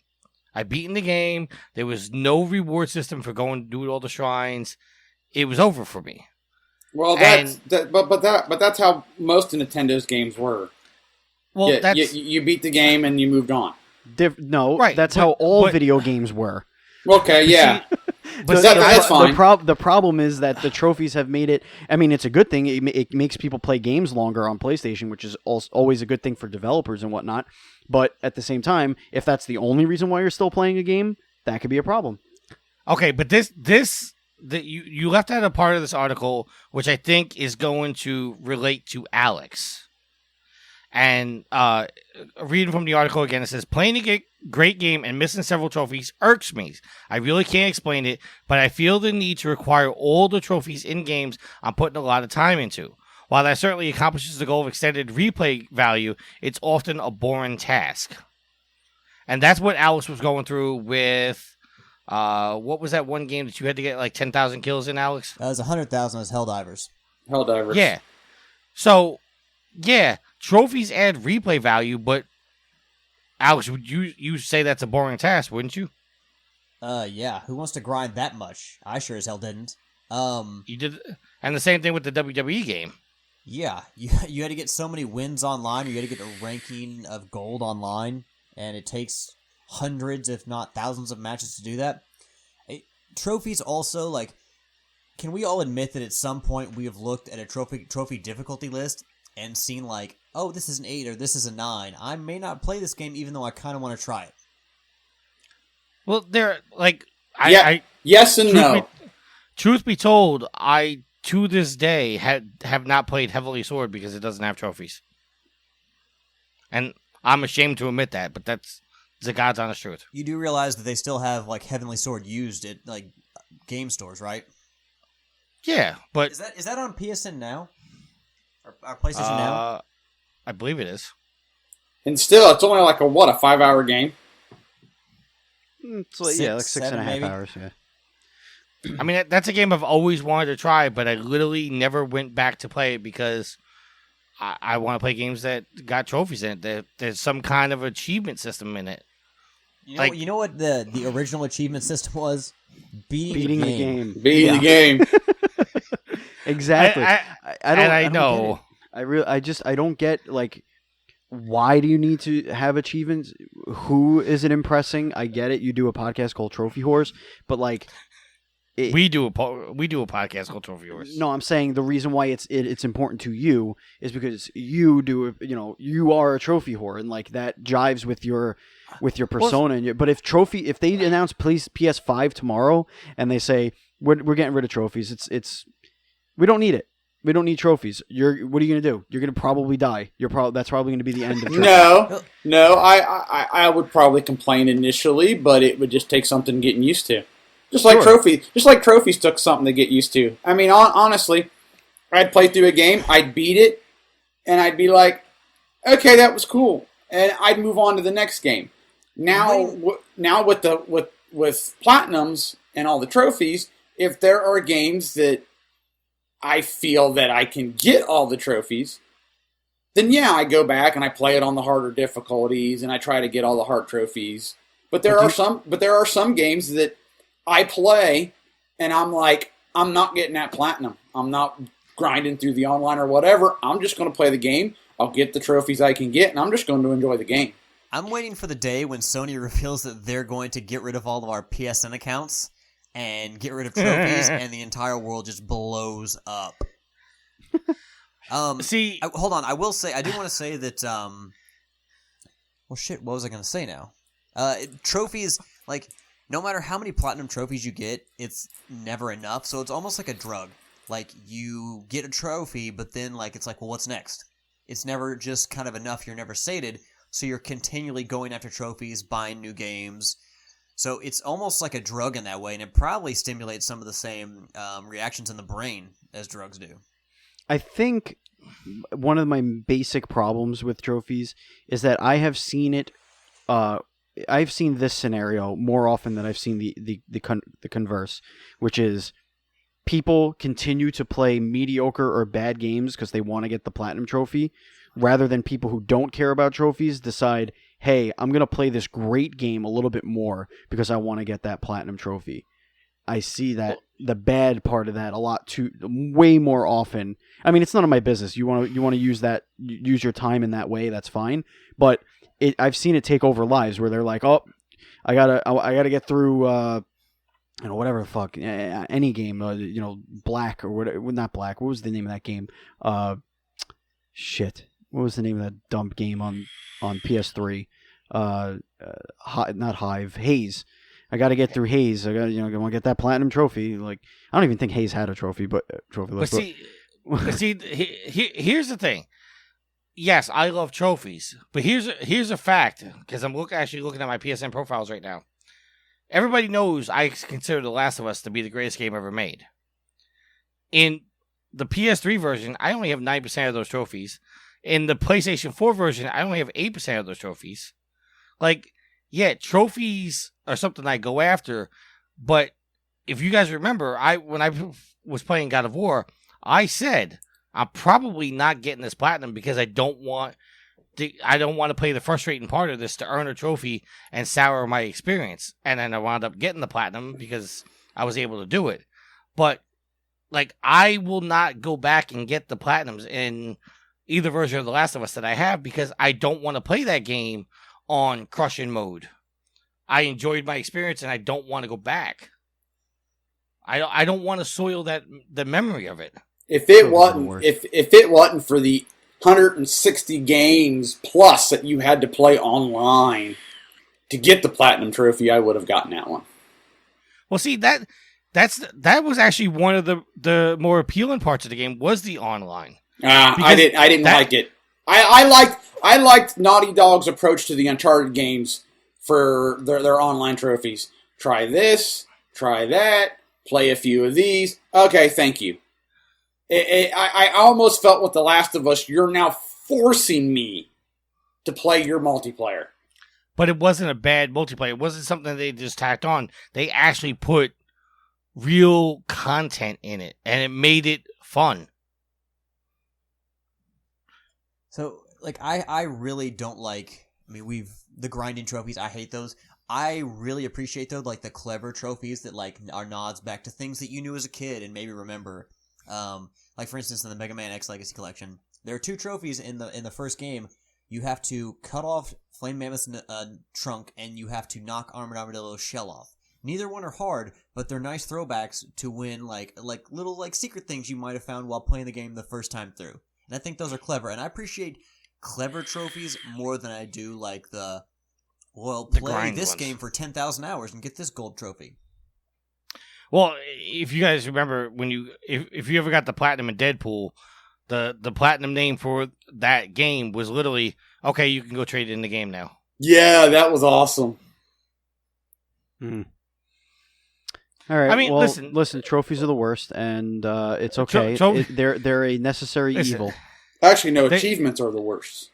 I beaten the game. There was no reward system for going to do all the shrines. It was over for me. Well, but that's how most of Nintendo's games were. Well, you beat the game and you moved on. That's how all video games were. Okay, yeah. But that's fine. The problem is that the trophies have made it... I mean, it's a good thing. It makes people play games longer on PlayStation, which is always a good thing for developers and whatnot. But at the same time, if that's the only reason why you're still playing a game, that could be a problem. Okay, but you left out a part of this article which I think is going to relate to Alex. And reading from the article again, it says, "Playing a great game and missing several trophies irks me. I really can't explain it, but I feel the need to require all the trophies in games I'm putting a lot of time into. While that certainly accomplishes the goal of extended replay value, it's often a boring task." And that's what Alex was going through with, what was that one game that you had to get like 10,000 kills in, Alex? That was 100,000 as Helldivers. Yeah. So, yeah, trophies add replay value, but Alex, would you say that's a boring task, wouldn't you? Yeah. Who wants to grind that much? I sure as hell didn't. You did, and the same thing with the WWE game. Yeah, you had to get so many wins online, or you had to get a ranking of gold online, and it takes hundreds, if not thousands of matches to do that. Trophies also, like, can we all admit that at some point we have looked at a trophy difficulty list and seen like, oh, this is an 8 or this is a 9. I may not play this game even though I kind of want to try it. Well, they're like... Yes and no. Truth be told, I, to this day, have not played Heavenly Sword because it doesn't have trophies. And I'm ashamed to admit that, but that's the God's honest truth. You do realize that they still have like Heavenly Sword used at like game stores, right? Yeah, but... Is that on PSN now? Or PlayStation now? I believe it is. And still, it's only like a 5-hour game? It's like 6.5 maybe? hours, yeah. I mean, that's a game I've always wanted to try, but I literally never went back to play it because I want to play games that got trophies in it. There's some kind of achievement system in it. You know what the original achievement system was? Beating the game. Beating the game. Exactly. I know. I don't get, like, why do you need to have achievements? Who is it impressing? I get it. You do a podcast called Trophy Horse, but like, we do a podcast called Trophy Horse. No, I'm saying the reason why it's important to you is because you you are a trophy whore, and like that jives with your persona. But if they announce PS5 tomorrow and they say we're getting rid of trophies, it's we don't need it. We don't need trophies. What are you going to do? You're going to probably die. That's probably going to be the end of trophies. No. I would probably complain initially, but it would just take something getting used to. Just like trophies took something to get used to. I mean, honestly, I'd play through a game, I'd beat it, and I'd be like, okay, that was cool. and I'd move on to the next game. Now with platinums and all the trophies, if there are games that I feel that I can get all the trophies, then yeah, I go back and I play it on the harder difficulties and I try to get all the hard trophies. But there are some games that I play and I'm like, I'm not getting that platinum. I'm not grinding through the online or whatever. I'm just going to play the game. I'll get the trophies I can get and I'm just going to enjoy the game. I'm waiting for the day when Sony reveals that they're going to get rid of all of our PSN accounts and get rid of trophies, and the entire world just blows up. Hold on. I will say, I do want to say that. Well, shit. What was I going to say now? Trophies, like, no matter how many platinum trophies you get, it's never enough. So it's almost like a drug. Like, you get a trophy, but then, like, it's like, well, what's next? It's never just kind of enough. You're never sated. So you're continually going after trophies, buying new games. So it's almost like a drug in that way, and it probably stimulates some of the same reactions in the brain as drugs do. I think one of my basic problems with trophies is that I have seen it. I've seen this scenario more often than I've seen the converse, which is people continue to play mediocre or bad games because they want to get the platinum trophy, rather than people who don't care about trophies decide, hey, I'm going to play this great game a little bit more because I want to get that platinum trophy. I see that the bad part of that way more often. I mean, it's none of my business. You want to use your time in that way, that's fine. But I've seen it take over lives where they're like, oh, I gotta get through, whatever the fuck, any game, Black or whatever, not Black. What was the name of that game? Shit. What was the name of that dump game on PS3? Not Hive, Haze. I got to get through Haze. I want to get that platinum trophy. Like, I don't even think Haze had a trophy, but here's the thing. Yes, I love trophies, but here's a fact, because I'm actually looking at my PSN profiles right now. Everybody knows I consider The Last of Us to be the greatest game ever made. In the PS3 version, I only have 9% of those trophies. In the PlayStation 4 version, I only have 8% of those trophies. Like, yeah, trophies are something I go after, but if you guys remember, when I was playing God of War, I said I'm probably not getting this platinum because I don't want to play the frustrating part of this to earn a trophy and sour my experience. And then I wound up getting the platinum because I was able to do it. But like, I will not go back and get the platinums in either version of The Last of Us that I have because I don't want to play that game on crushing mode. I enjoyed my experience and I don't want to go back. I don't want to soil the memory of it. If it wasn't for the 160 games plus that you had to play online to get the platinum trophy, I would have gotten that one. Well, see, that was actually one of the more appealing parts of the game was the online. I didn't like it. I liked Naughty Dog's approach to the Uncharted games for their online trophies. Try this, try that, play a few of these. Okay, thank you. I almost felt with The Last of Us, you're now forcing me to play your multiplayer. But it wasn't a bad multiplayer. It wasn't something they just tacked on. They actually put real content in it, and it made it fun. So, like, I really don't like, the grinding trophies, I hate those. I really appreciate, though, like, the clever trophies that, like, are nods back to things that you knew as a kid and maybe remember. Like, for instance, in the Mega Man X Legacy Collection, there are 2 trophies in the first game. You have to cut off Flame Mammoth's trunk, and you have to knock Armored Armadillo's shell off. Neither one are hard, but they're nice throwbacks to win, like little, like, secret things you might have found while playing the game the first time through. And I think those are clever, and I appreciate clever trophies more than I do, like, play this game for 10,000 hours and get this gold trophy. Well, if you guys remember, if you ever got the platinum in Deadpool, the platinum name for that game was literally, okay, you can go trade it in the game now. Yeah, that was awesome. Hmm. All right. I mean, listen. Trophies are the worst, and it's okay. They're a necessary evil. Actually, no. Achievements are the worst.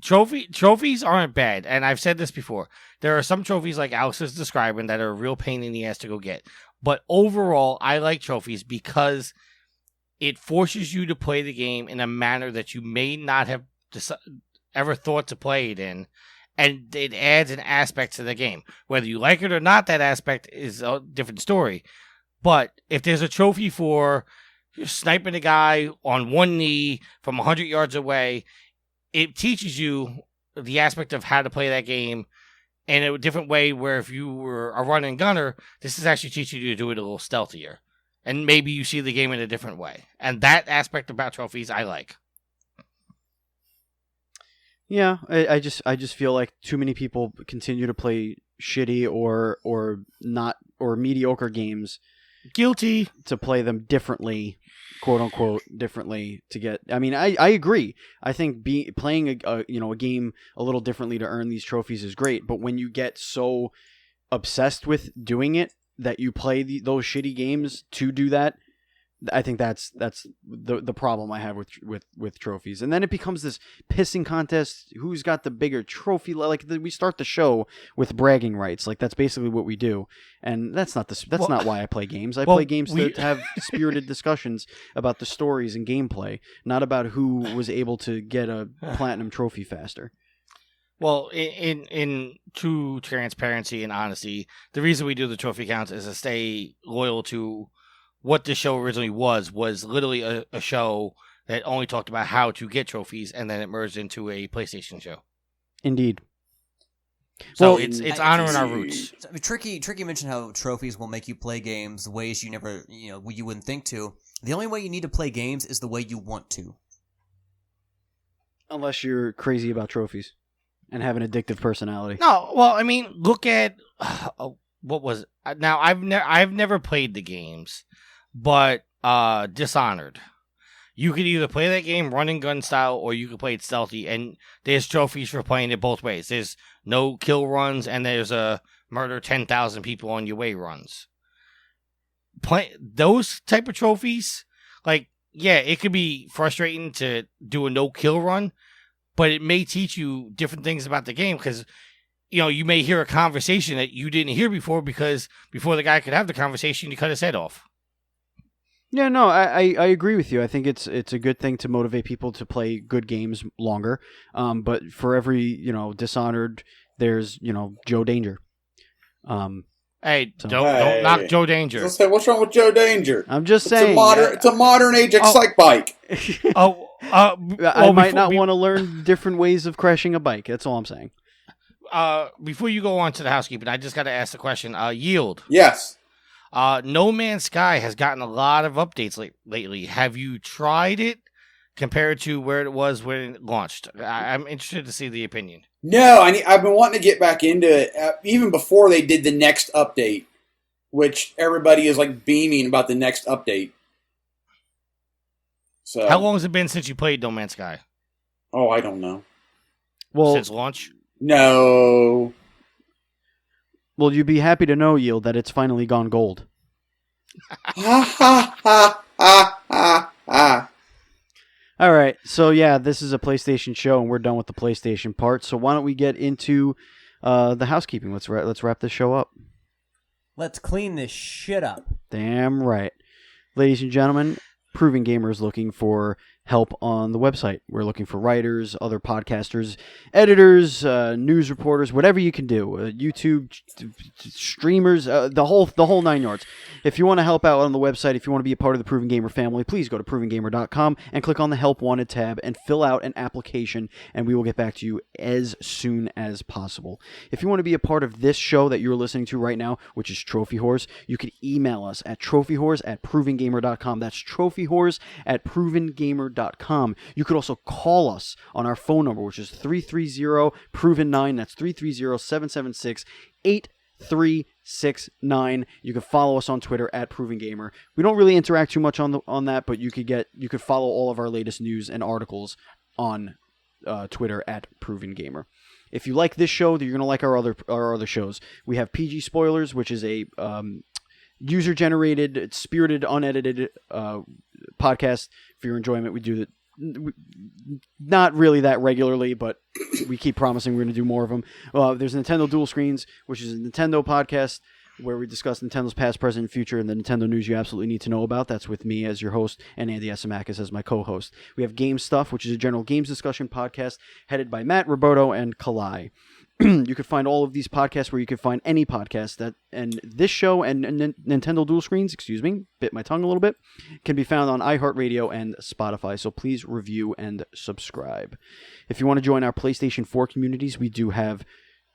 Trophies aren't bad, and I've said this before. There are some trophies like Alex is describing that are a real pain in the ass to go get. But overall, I like trophies because it forces you to play the game in a manner that you may not have ever thought to play it in, and it adds an aspect to the game. Whether you like it or not, that aspect is a different story. But if there's a trophy for sniping a guy on one knee from 100 yards away, it teaches you the aspect of how to play that game in a different way, where if you were a run and gunner, this is actually teaching you to do it a little stealthier. And maybe you see the game in a different way. And that aspect about trophies, I like. Yeah, I just feel like too many people continue to play shitty or mediocre games. Guilty. To play them differently, quote unquote, differently to get. I mean, I agree. I think playing a game a little differently to earn these trophies is great. But when you get so obsessed with doing it that you play those shitty games to do that, I think that's the problem I have with trophies. And then it becomes this pissing contest. Who's got the bigger trophy? Like we start the show with bragging rights. Like that's basically what we do. And that's not not why I play games. I play games to have spirited discussions about the stories and gameplay, not about who was able to get a platinum trophy faster. Well, in true transparency and honesty, the reason we do the trophy counts is to stay loyal to what this show originally was literally a show that only talked about how to get trophies, and then it merged into a PlayStation show. Indeed. So it's honoring our roots. I mean, Tricky mentioned how trophies will make you play games ways you never, you wouldn't think to. The only way you need to play games is the way you want to. Unless you're crazy about trophies and have an addictive personality. No, well, I mean, look at what was it? Now I've never played the games. But Dishonored, you could either play that game run and gun style, or you could play it stealthy, and there's trophies for playing it both ways. There's no kill runs, and there's a murder 10,000 people on your way runs. Those type of trophies, like, yeah, it could be frustrating to do a no kill run, but it may teach you different things about the game, because you may hear a conversation that you didn't hear before, because before the guy could have the conversation, you cut his head off. Yeah, no, I agree with you. I think it's a good thing to motivate people to play good games longer. But for every Dishonored, there's Joe Danger. Hey, don't knock Joe Danger. Let's say, what's wrong with Joe Danger? I'm just saying, it's a modern age Excite bike. I might not want to learn different ways of crashing a bike. That's all I'm saying. Before you go on to the housekeeping, I just got to ask the question. Yield. Yes. No Man's Sky has gotten a lot of updates lately. Have you tried it compared to where it was when it launched? I'm interested to see the opinion. No, I've been wanting to get back into it even before they did the next update, which everybody is like beaming about the next update. So how long has it been since you played No Man's Sky? Oh, I don't know. Well, since launch? No. Well, you'd be happy to know, Yield, that it's finally gone gold. Ha ha ha ha ha ha. All right, so yeah, this is a PlayStation show, and we're done with the PlayStation part. So why don't we get into the housekeeping? Let's wrap this show up. Let's clean this shit up. Damn right, ladies and gentlemen. Proving Gamer is looking for help on the website. We're looking for writers, other podcasters, editors, news reporters, whatever you can do. YouTube streamers, the whole 9 yards. If you want to help out on the website, if you want to be a part of the Proving Gamer family, please go to provengamer.com and click on the Help Wanted tab and fill out an application, and we will get back to you as soon as possible. If you want to be a part of this show that you're listening to right now, which is Trophy Horse, you can email us at trophyhorse@provengamer.com. That's trophyhorse@provengamer.com. You could also call us on our phone number, which is 330-PROVEN9. That's 330-776-8369. You can follow us on Twitter at Proven Gamer. We don't really interact too much on that, but you could follow all of our latest news and articles on Twitter at Proven Gamer. If you like this show, you're going to like our other shows. We have PG Spoilers, which is a user-generated, spirited, unedited podcast for your enjoyment. We do not really that regularly, but we keep promising we're going to do more of them. There's Nintendo Dual Screens, which is a Nintendo podcast where we discuss Nintendo's past, present, and future, and the Nintendo news you absolutely need to know about. That's with me as your host and Andy Asimakis as my co-host. We have Game Stuff, which is a general games discussion podcast headed by Matt, Roberto, and Kalai. You can find all of these podcasts where you can find any podcast and this show and Nintendo Dual Screens, bit my tongue a little bit, can be found on iHeartRadio and Spotify. So please review and subscribe. If you want to join our PlayStation 4 communities, we do have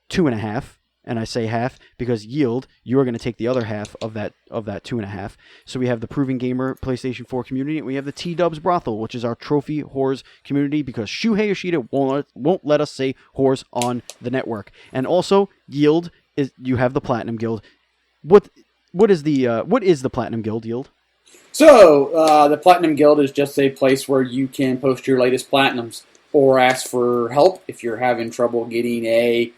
2.5. And I say half because Yield, you are going to take the other half of that 2.5. So we have the Proven Gamer PlayStation 4 community, and we have the T-Dubs Brothel, which is our Trophy Whores community, because Shuhei Yoshida won't let us say whores on the network. And also, Yield, you have the Platinum Guild. What is the Platinum Guild, Yield? So, the Platinum Guild is just a place where you can post your latest platinums or ask for help if you're having trouble getting a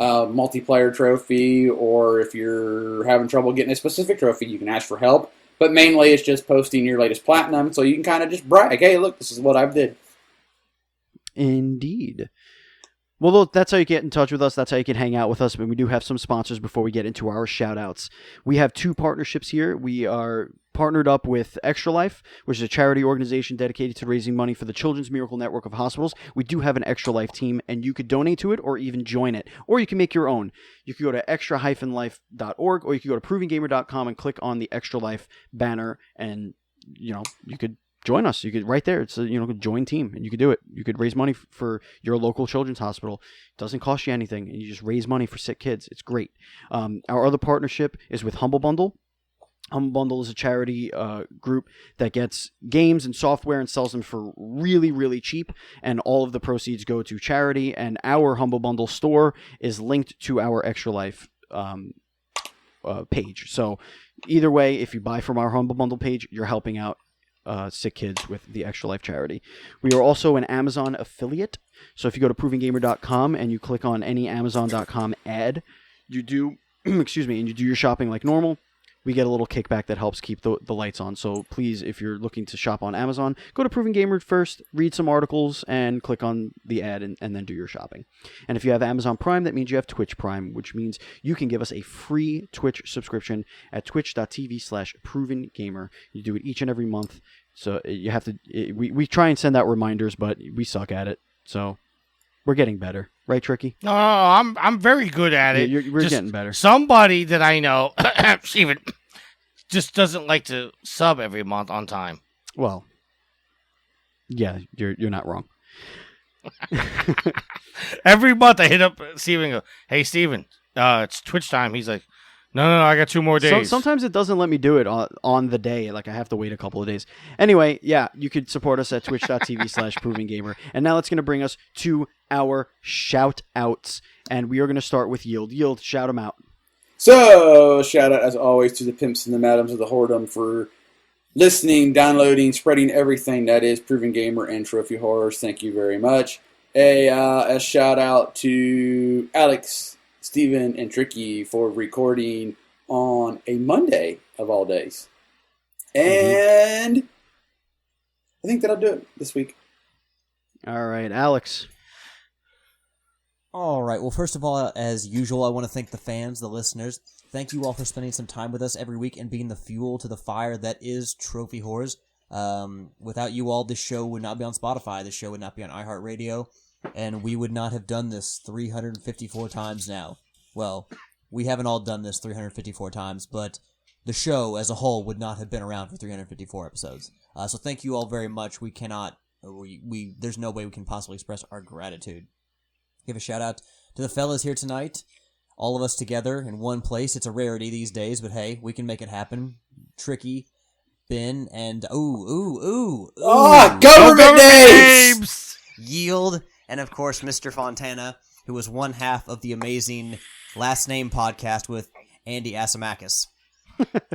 multiplayer trophy, or if you're having trouble getting a specific trophy, you can ask for help. But mainly it's just posting your latest platinum, so you can kind of just brag, hey, look, this is what I did. Indeed. Well, that's how you get in touch with us. That's how you can hang out with us. But we do have some sponsors before we get into our shout-outs. We have 2 partnerships here. We are partnered up with Extra Life, which is a charity organization dedicated to raising money for the Children's Miracle Network of Hospitals. We do have an Extra Life team, and you could donate to it or even join it. Or you can make your own. You could go to extra-life.org, or you could go to provengamer.com and click on the Extra Life banner, and you could join us. You could right there. It's a join team, and you could do it. You could raise money for your local children's hospital. It doesn't cost you anything, and you just raise money for sick kids. It's great. Our other partnership is with Humble Bundle. Humble Bundle is a charity group that gets games and software and sells them for really, really cheap, and all of the proceeds go to charity. And our Humble Bundle store is linked to our Extra Life page. So either way, if you buy from our Humble Bundle page, you're helping out sick kids with the Extra Life charity. We are also an Amazon affiliate. So if you go to provengamer.com and you click on any Amazon.com ad, you do, and you do your shopping like normal, we get a little kickback that helps keep the lights on. So please, if you're looking to shop on Amazon, go to Proven Gamer first, read some articles, and click on the ad, and then do your shopping. And if you have Amazon Prime, that means you have Twitch Prime, which means you can give us a free Twitch subscription at twitch.tv/provengamer. You do it each and every month. So you have to. We try and send out reminders, but we suck at it. So we're getting better, right, Tricky? No, I'm very good at it. We're getting better. Somebody that I know, Steven, just doesn't like to sub every month on time. Well, yeah, you're not wrong. Every month I hit up Steven and go, hey, Steven, it's Twitch time. He's like, no, I got 2 more days. Sometimes it doesn't let me do it on the day. Like, I have to wait a couple of days. Anyway, yeah, you could support us at twitch.tv/provengamer. And now it's going to bring us to our shout-outs. And we are going to start with Yield. Yield, shout them out. So, shout out, as always, to the pimps and the madams of the whoredom for listening, downloading, spreading everything that is Proven Gamer and Trophy Horrors. Thank you very much. A shout out to Alex, Steven, and Tricky for recording on a Monday of all days. And I think that'll do it this week. All right, Alex. All right. Well, first of all, as usual, I want to thank the fans, the listeners. Thank you all for spending some time with us every week and being the fuel to the fire that is Trophy Whores. Without you all, this show would not be on Spotify. This show would not be on iHeartRadio. And we would not have done this 354 times now. Well, we haven't all done this 354 times, but the show as a whole would not have been around for 354 episodes. So thank you all very much. We cannot, there's no way we can possibly express our gratitude. Give a shout out to the fellas here tonight. All of us together in one place. It's a rarity these days, but hey, we can make it happen. Tricky, Ben, and government names! Yield, and of course, Mr. Fontana, who was one half of the amazing Last Name podcast with Andy Asimakis.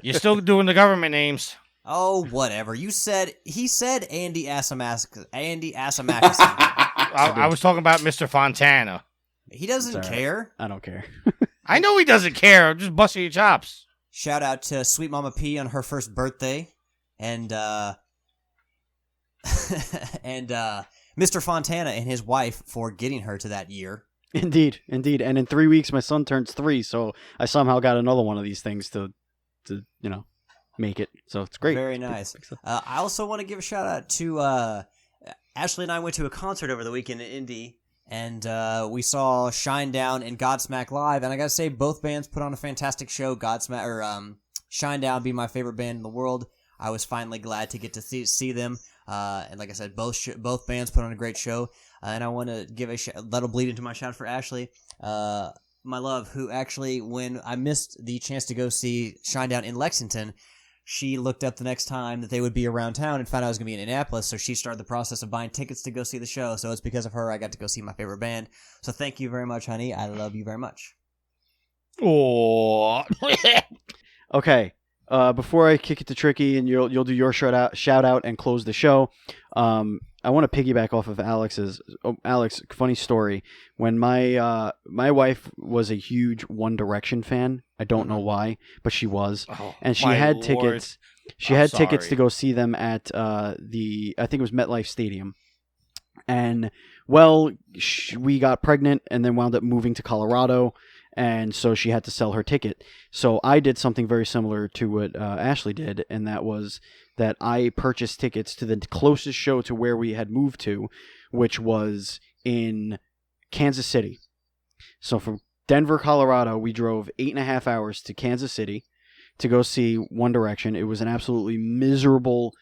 You're still doing the government names. Oh, whatever. He said Andy Asimakis. I was talking about Mr. Fontana. He doesn't care. I don't care. I know he doesn't care. I'm just busting your chops. Shout out to Sweet Mama P on her first birthday. And and Mr. Fontana and his wife for getting her to that year. Indeed. And in 3 weeks, my son turns 3, so I somehow got another one of these things to make it. So it's great. Very nice. I also want to give a shout out to Ashley and I went to a concert over the weekend in Indy, and we saw Shinedown and Godsmack live, and I gotta say, both bands put on a fantastic show. Shinedown being my favorite band in the world. I was finally glad to get to see them. And like I said, both bands put on a great show. And I want to give that'll bleed into my shout for Ashley, my love, who actually, when I missed the chance to go see Shinedown in Lexington, she looked up the next time that they would be around town and found out I was going to be in Indianapolis. So she started the process of buying tickets to go see the show. So it's because of her I got to go see my favorite band. So thank you very much, honey. I love you very much. Oh. Okay. Before I kick it to Tricky and you'll do your shout out and close the show, I want to piggyback off of Alex's. Alex, funny story. When my wife was a huge One Direction fan, I don't know why, but she was, and she had tickets. She had tickets to go see them at I think it was MetLife Stadium, and we got pregnant and then wound up moving to Colorado. And so she had to sell her ticket. So I did something very similar to what Ashley did, and that was that I purchased tickets to the closest show to where we had moved to, which was in Kansas City. So from Denver, Colorado, we drove 8.5 hours to Kansas City to go see One Direction. It was an absolutely miserable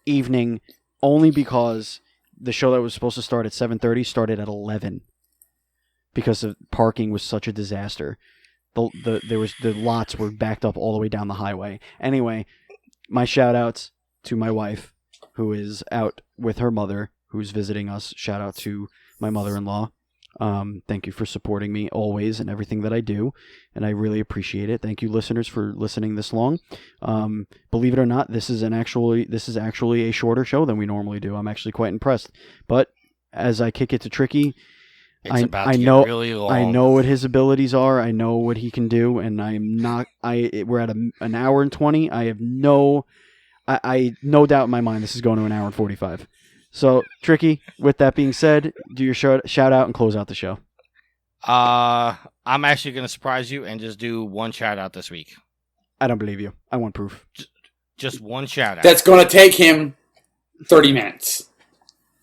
evening, only because the show that was supposed to start at 7:30 started at 11. Because of parking was such a disaster. The lots were backed up all the way down the highway. Anyway, my shout outs to my wife, who is out with her mother, who's visiting us. Shout out to my mother-in-law. Thank you for supporting me always in everything that I do, and I really appreciate it. Thank you, listeners, for listening this long. Believe it or not, this is actually a shorter show than we normally do. I'm actually quite impressed. But as I kick it to Tricky, I know what his abilities are. I know what he can do, and we're at an hour and 20. I have no doubt in my mind this is going to an hour and 45. So, Tricky, with that being said, do your shout out and close out the show. I'm actually going to surprise you and just do one shout out this week. I don't believe you. I want proof. Just one shout out. That's going to take him 30 minutes.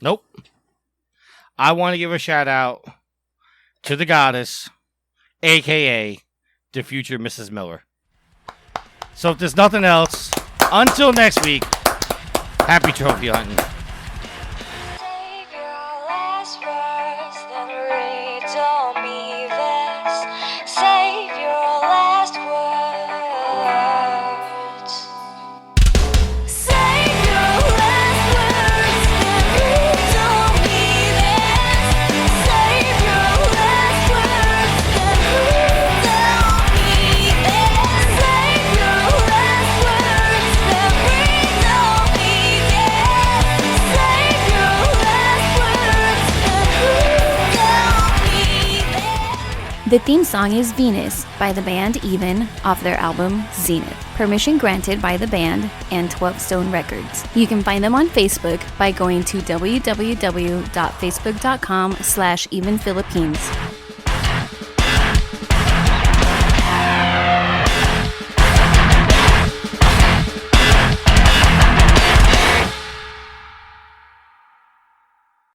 Nope. I want to give a shout out to the goddess, a.k.a. the future Mrs. Miller. So if there's nothing else, until next week, happy trophy hunting. Save your last words, then read on me this. Save your last words. Save your last words, then read on me this. Save your last words, then read on me this. Save your last words, then read on me this. Save your last words, then read on me this. The theme song is Venus by the band Even off their album Zenith. Permission granted by the band and 12 Stone Records. You can find them on Facebook by going to www.facebook.com/evenphilippines.